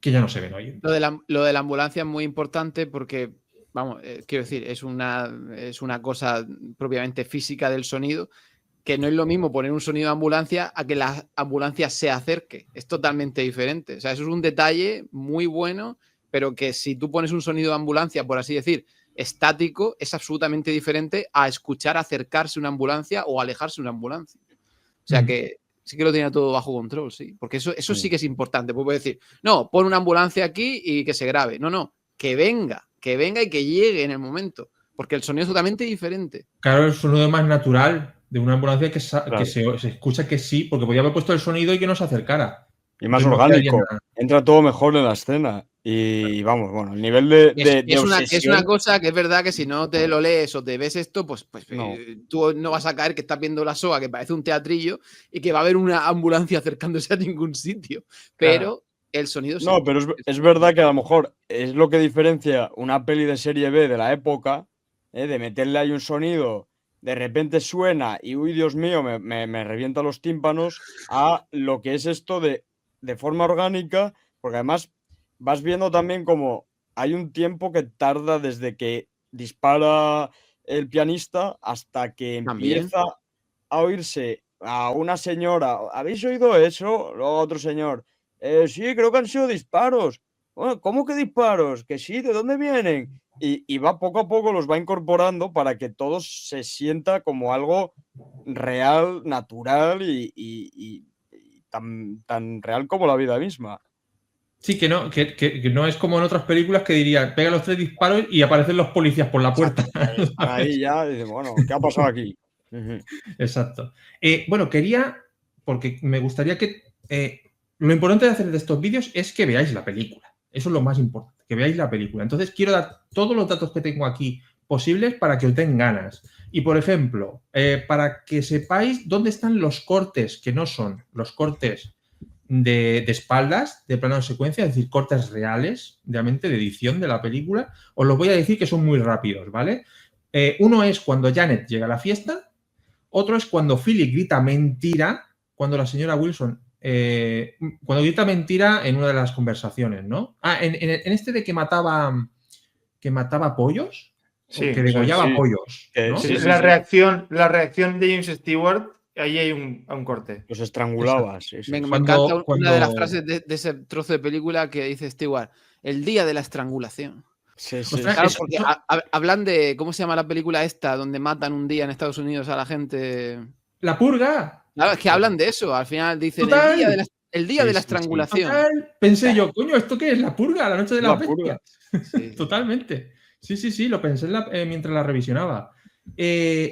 que ya no se ven hoy. Lo de la ambulancia es muy importante porque, vamos, quiero decir, es una cosa propiamente física del sonido, que no es lo mismo poner un sonido de ambulancia a que la ambulancia se acerque. Es totalmente diferente. O sea, eso es un detalle muy bueno, pero que si tú pones un sonido de ambulancia, por así decir, estático, es absolutamente diferente a escuchar acercarse una ambulancia o alejarse una ambulancia. O sea que sí que lo tenía todo bajo control, sí. Porque eso sí que es importante. Pues puedes decir, no, pon una ambulancia aquí y que se grabe. No, que venga y que llegue en el momento. Porque el sonido es totalmente diferente. Claro, el sonido es más natural de una ambulancia que se escucha que sí, porque podía haber puesto el sonido y que no se acercara. Y más orgánico. Entra todo mejor en la escena. Y vamos, bueno, el nivel de es una cosa que es verdad que si no te lo lees o te ves esto, pues no. Tú no vas a caer que estás viendo la SOA, que parece un teatrillo, y que va a haber una ambulancia acercándose a ningún sitio. Pero el sonido... No, pero es verdad que a lo mejor es lo que diferencia una peli de serie B de la época, de meterle ahí un sonido, de repente suena y, uy, Dios mío, me revienta los tímpanos, a lo que es esto de forma orgánica, porque además vas viendo también como hay un tiempo que tarda desde que dispara el pianista hasta que empieza a oírse a una señora. ¿Habéis oído eso? Luego otro señor. Sí, creo que han sido disparos. Bueno, ¿cómo que disparos? Que sí, ¿de dónde vienen? Y va poco a poco, los va incorporando para que todo se sienta como algo real, natural y tan real como la vida misma. Sí, que no es como en otras películas que dirían, pega los 3 disparos y aparecen los policías por la puerta. Ahí ya, dice, bueno, ¿qué ha pasado aquí? Exacto. Bueno, porque me gustaría que... lo importante de hacer de estos vídeos es que veáis la película. Eso es lo más importante, que veáis la película. Entonces quiero dar todos los datos que tengo aquí posibles para que os den ganas. Y, por ejemplo, para que sepáis dónde están los cortes, que no son los cortes de espaldas, de plano de secuencia, es decir, cortes reales, realmente, de edición de la película, os los voy a decir que son muy rápidos, ¿vale? Uno es cuando Janet llega a la fiesta, otro es cuando Philip grita mentira, cuando la señora Wilson, cuando grita mentira en una de las conversaciones, ¿no? En este de que mataba pollos, Sí, que degollaba sí. pollos, ¿no? Sí, la reacción de James Stewart, ahí hay un corte. Los estrangulaba, sí, sí. Me Cuando- encanta una cuando- de las frases de ese trozo de película que dice Stewart, el día de la estrangulación. Sí, sí, Ostras, sí. Claro, Eso- porque eso- hablan de, ¿cómo se llama la película esta? Donde matan un día en Estados Unidos a la gente. ¡La purga! Claro, es que hablan de eso. Al final dicen Total. el día de la, el día Sí, de la sí, sí. estrangulación. Total, pensé yo, coño, ¿esto qué es? ¿La purga? ¿La noche de La las purga. bestias? Sí. Totalmente. Sí, lo pensé mientras la revisionaba.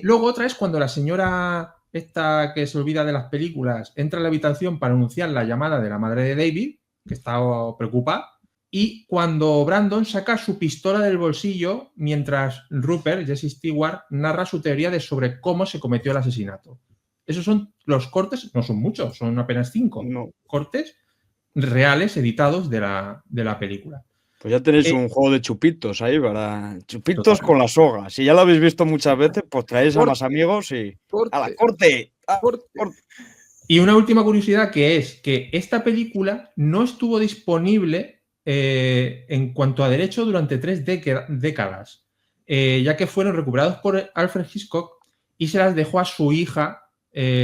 Luego otra es cuando la señora esta que se olvida de las películas entra en la habitación para anunciar la llamada de la madre de David, que está preocupada, y cuando Brandon saca su pistola del bolsillo mientras Rupert, Jesse Stewart, narra su teoría sobre cómo se cometió el asesinato. Esos son los cortes, no son muchos, son apenas 5 No. cortes reales editados de la película. Pues ya tenéis Eh, un juego de chupitos ahí para. Chupitos Totalmente. con la soga. Si ya lo habéis visto muchas veces, pues traéis a más amigos y. ¡A la corte! ¡Ah, corte! Y una última curiosidad que es que esta película no estuvo disponible en cuanto a derecho durante 3 décadas, ya que fueron recuperados por Alfred Hitchcock y se las dejó a su hija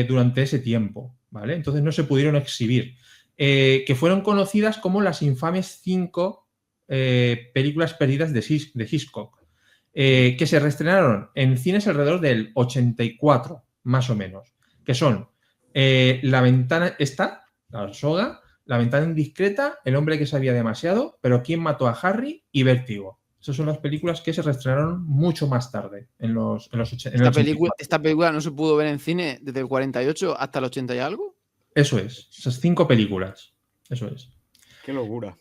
durante ese tiempo, ¿vale? Entonces no se pudieron exhibir, que fueron conocidas como las infames 5 películas perdidas de Hitchcock, que se reestrenaron en cines alrededor del 84, más o menos, que son La ventana esta, la soga, La ventana indiscreta, El hombre que sabía demasiado, Pero quién mató a Harry y Vértigo. Esas son las películas que se reestrenaron mucho más tarde, en los 80. Esta película no se pudo ver en cine desde el 48 hasta el 80 y algo. Eso es, esas 5 películas. Eso es. ¡Qué locura!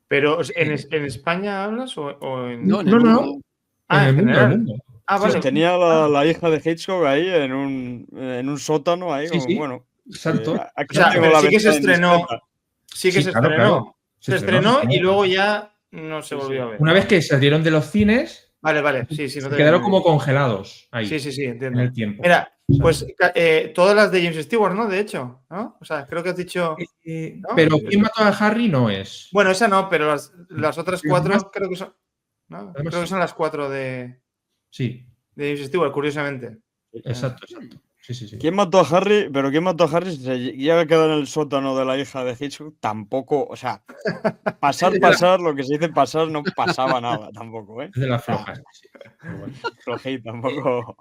Pero, ¿en España hablas o en...? No, en el No, no. mundo. Ah, En el mundo, general. el mundo. Ah, Sí, vale. tenía la hija de Hitchcock ahí en un sótano, ahí, Sí, como, sí. bueno. Exacto. Aquí O sea, tengo pero la sí que se ventana estrenó. indiscreta. Sí que Sí, se claro, estrenó. claro. Se estrenó y luego ya no se volvió a ver. Una vez que salieron de los cines, Vale. Sí, no te quedaron muy como bien. congelados ahí, Sí, en entiendo. el tiempo. Mira, pues todas las de James Stewart, ¿no? De hecho, ¿no? O sea, creo que has dicho... ¿no? Pero ¿quién mató a Harry? No es. Bueno, esa no, pero las otras Sí, 4 además- creo que son... ¿no? además Creo que sí. son las 4 de Sí, James Stewart, curiosamente. exacto. Sí. ¿Quién mató a Harry? Pero ¿quién mató a Harry? Si se llega a quedar en el sótano de la hija de Hitchcock, tampoco, o sea, pasar, lo que se dice pasar, no pasaba nada tampoco, ¿eh? Es de las flojas. Sí. Pero bueno. Flojita, tampoco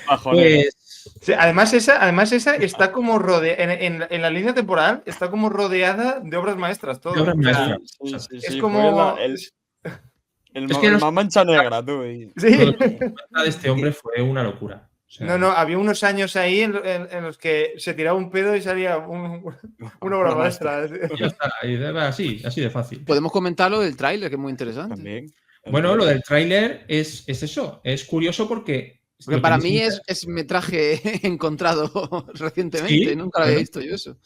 bajonera. Pues, Sí, además esa está como rodeada, en la línea temporal, está como rodeada de obras maestras. Todo. De obras O sea, maestras. Sí, es fue como... el Es que los- mancha negra, tú. Sí. todo lo que cuenta de este hombre fue una locura. O sea, No, había unos años ahí en los que se tiraba un pedo y salía una obra maestra. ya está, y era así de fácil. Podemos comentar lo del tráiler, que es muy interesante. También. Bueno, lo del tráiler es eso. Es curioso porque... Porque lo para que mí dice- es metraje encontrado recientemente. Sí, Nunca lo había bueno. visto yo eso.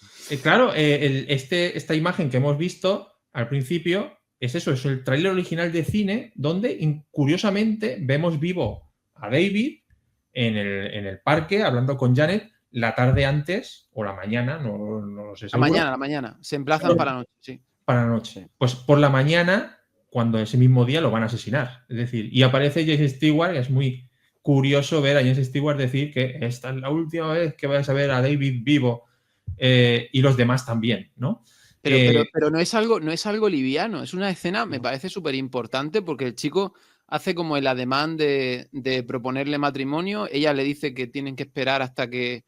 Claro, esta imagen que hemos visto al principio es eso, es el tráiler original de cine donde, curiosamente, vemos vivo a David en el parque hablando con Janet la tarde antes o la mañana, no lo sé La seguro, mañana. Se emplazan Claro. para la noche, sí. para la noche. Pues por la mañana, cuando ese mismo día lo van a asesinar. Es decir, y aparece James Stewart, es muy curioso ver a James Stewart decir que esta es la última vez que vais a ver a David vivo y los demás también, ¿no? Pero no es algo liviano. Es una escena, me parece súper importante porque el chico hace como el ademán de proponerle matrimonio. Ella le dice que tienen que esperar hasta que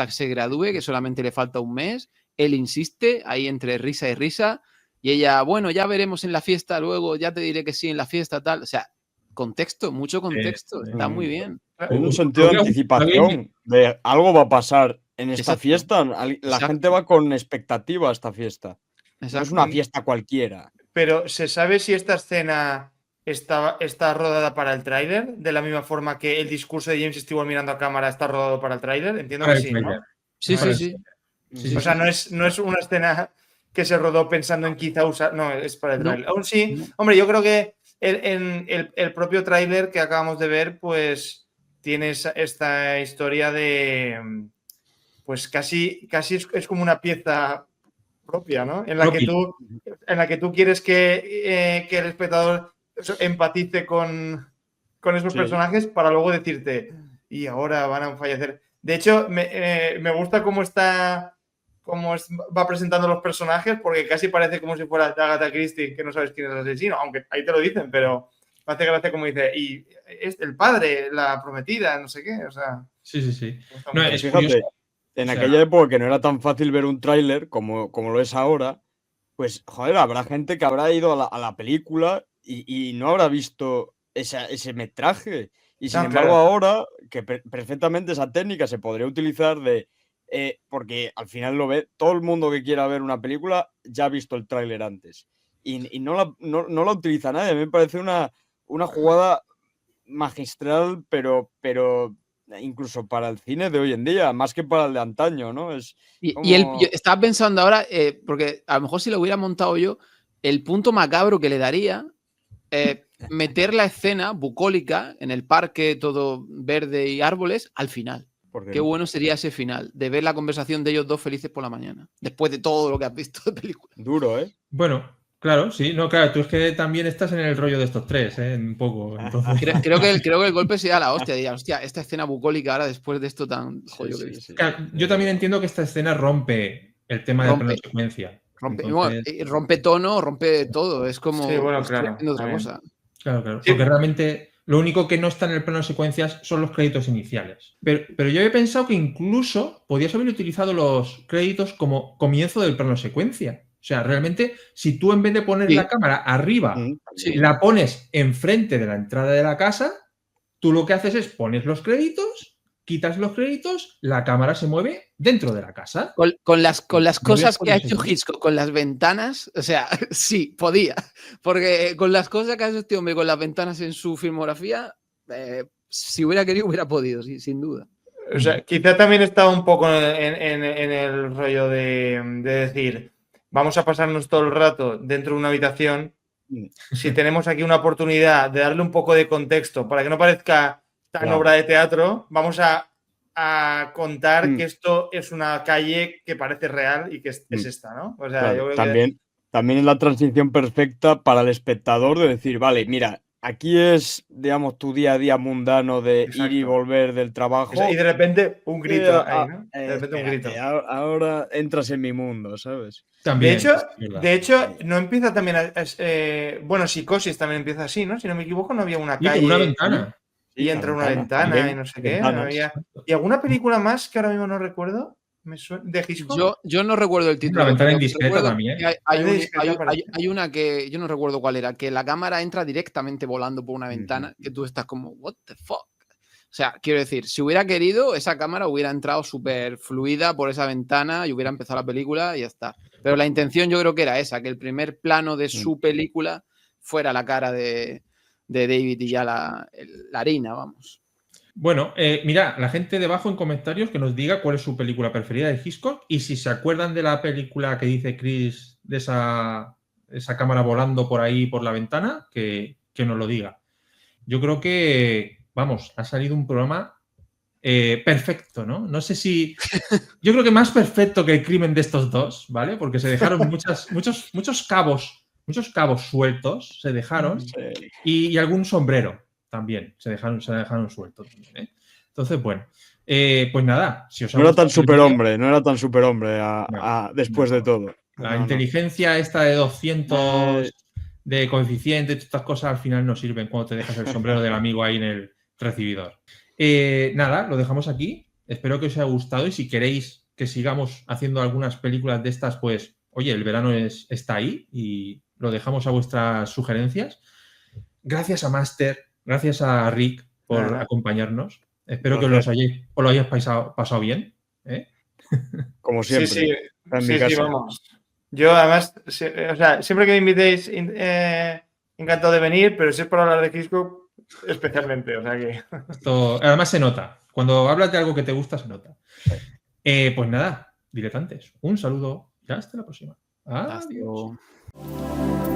se gradúe, que solamente le falta un mes. Él insiste, ahí entre risa y risa. Y ella, bueno, ya veremos en la fiesta luego, ya te diré que sí en la fiesta, tal. O sea, contexto, mucho contexto. Está muy bien. Un sentido de Lo que- anticipación de algo va a pasar en esta Exacto. fiesta. La Exacto. gente va con expectativa a esta fiesta. No es Exacto. una fiesta cualquiera. Pero ¿se sabe si esta escena está rodada para el tráiler, de la misma forma que el discurso de James Stewart mirando a cámara está rodado para el tráiler. Entiendo Para que el sí, ¿no? tráiler. Sí, Para sí, el- sí. O sea, no es una escena que se rodó pensando en quizá usar. No, es para el No. tráiler. Aún sí, No. hombre, yo creo que el propio tráiler que acabamos de ver, pues tiene esta historia de. Pues casi es como una pieza propia, ¿no? En la que tú quieres que el espectador empatice con esos Sí. personajes para luego decirte, y ahora van a fallecer. De hecho, me gusta va presentando los personajes, porque casi parece como si fuera Agatha Christie, que no sabes quién es el asesino, aunque ahí te lo dicen, pero me hace gracia como dice, y es el padre, la prometida, no sé qué, o sea. Sí. me gusta No, mucho. es Fíjate, curioso. en O sea, aquella época que no era tan fácil ver un tráiler como lo es ahora, pues, joder, habrá gente que habrá ido a la película y no habrá visto ese metraje. Y sin No, embargo, claro. ahora, que perfectamente esa técnica se podría utilizar porque al final lo ve todo el mundo que quiera ver una película, ya ha visto el tráiler antes. Y no la utiliza nadie. A mí me parece una jugada magistral, pero incluso para el cine de hoy en día, más que para el de antaño, ¿no? Es Yo estaba pensando ahora, porque a lo mejor si lo hubiera montado yo, el punto macabro que le daría meter la escena bucólica en el parque, todo verde y árboles, al final. Qué bueno sería ese final, de ver la conversación de ellos dos felices por la mañana, después de todo lo que has visto de película. Duro, ¿eh? Bueno, claro, sí. No, claro, tú es que también estás en el rollo de estos tres, ¿eh? Un poco. Entonces... Creo que el golpe sería la hostia. Diría, hostia, esta escena bucólica ahora después de esto tan jodido que he visto. Claro, yo también entiendo que esta escena rompe el tema de plano secuencia. Rompe tono, rompe todo. Es como Sí, bueno, estoy claro, haciendo otra también. cosa. Claro. Sí. Porque realmente lo único que no está en el plano de secuencias son los créditos iniciales. Pero yo he pensado que incluso podías haber utilizado los créditos como comienzo del plano secuencia. O sea, realmente, si tú en vez de poner la cámara arriba, la pones enfrente de la entrada de la casa, tú lo que haces es pones los créditos, quitas los créditos, la cámara se mueve dentro de la casa. Con las cosas que ha hecho Hitchcock, con las ventanas, o sea, sí, podía. Porque con las cosas que ha hecho este hombre con las ventanas en su filmografía, si hubiera querido, hubiera podido, sí, sin duda. O sea, quizá también estaba un poco en el rollo de decir, vamos a pasarnos todo el rato dentro de una habitación. Si tenemos aquí una oportunidad de darle un poco de contexto para que no parezca tan obra de teatro, vamos a contar que esto es una calle que parece real y que es esta, ¿no? O sea, claro, yo creo también es la transición perfecta para el espectador de decir, vale, mira, aquí es, digamos, tu día a día mundano de ir y volver del trabajo. Y de repente un grito ahí, ¿no? De repente un grito. Ahora entras en mi mundo, ¿sabes? También, de hecho, no empieza también bueno, Psicosis también empieza así, ¿no? Si no me equivoco, no había una calle. Una ventana. Y entra una ventana y no sé qué. ¿Y alguna película más que ahora mismo no recuerdo? ¿De Hitchcock? Yo no recuerdo el título. La ventana indiscreta también. Hay una que yo no recuerdo cuál era, que la cámara entra directamente volando por una ventana, que tú estás como, what the fuck. O sea, quiero decir, si hubiera querido, esa cámara hubiera entrado súper fluida por esa ventana y hubiera empezado la película y ya está. Pero la intención yo creo que era esa, que el primer plano de su película fuera la cara de David y ya la harina, vamos. Bueno, mira, la gente debajo en comentarios que nos diga cuál es su película preferida de Hitchcock y si se acuerdan de la película que dice Chris de esa cámara volando por ahí por la ventana, que nos lo diga. Yo creo que, vamos, ha salido un programa perfecto, ¿no? No sé si... Yo creo que más perfecto que el crimen de estos dos, ¿vale? Porque se dejaron muchos cabos sueltos, se dejaron, y algún sombrero. También se dejaron sueltos. Entonces, bueno, pues nada. Si os no era tan superhombre, después de todo. La inteligencia esta de 200 de coeficiente, todas estas cosas al final no sirven cuando te dejas el sombrero del amigo ahí en el recibidor. Nada, lo dejamos aquí. Espero que os haya gustado y si queréis que sigamos haciendo algunas películas de estas, pues, oye, el verano está ahí y lo dejamos a vuestras sugerencias. Gracias a Master. Gracias a Rick por acompañarnos. Espero que os lo hayáis pasado bien. Como siempre. Sí, vamos. Yo además, o sea, siempre que me invitéis encantado de venir, pero si es para hablar de Hitchcock, especialmente. O sea que. Esto, además se nota. Cuando hablas de algo que te gusta, se nota. Pues nada, diletantes. Un saludo y hasta la próxima. Hasta Adiós. luego.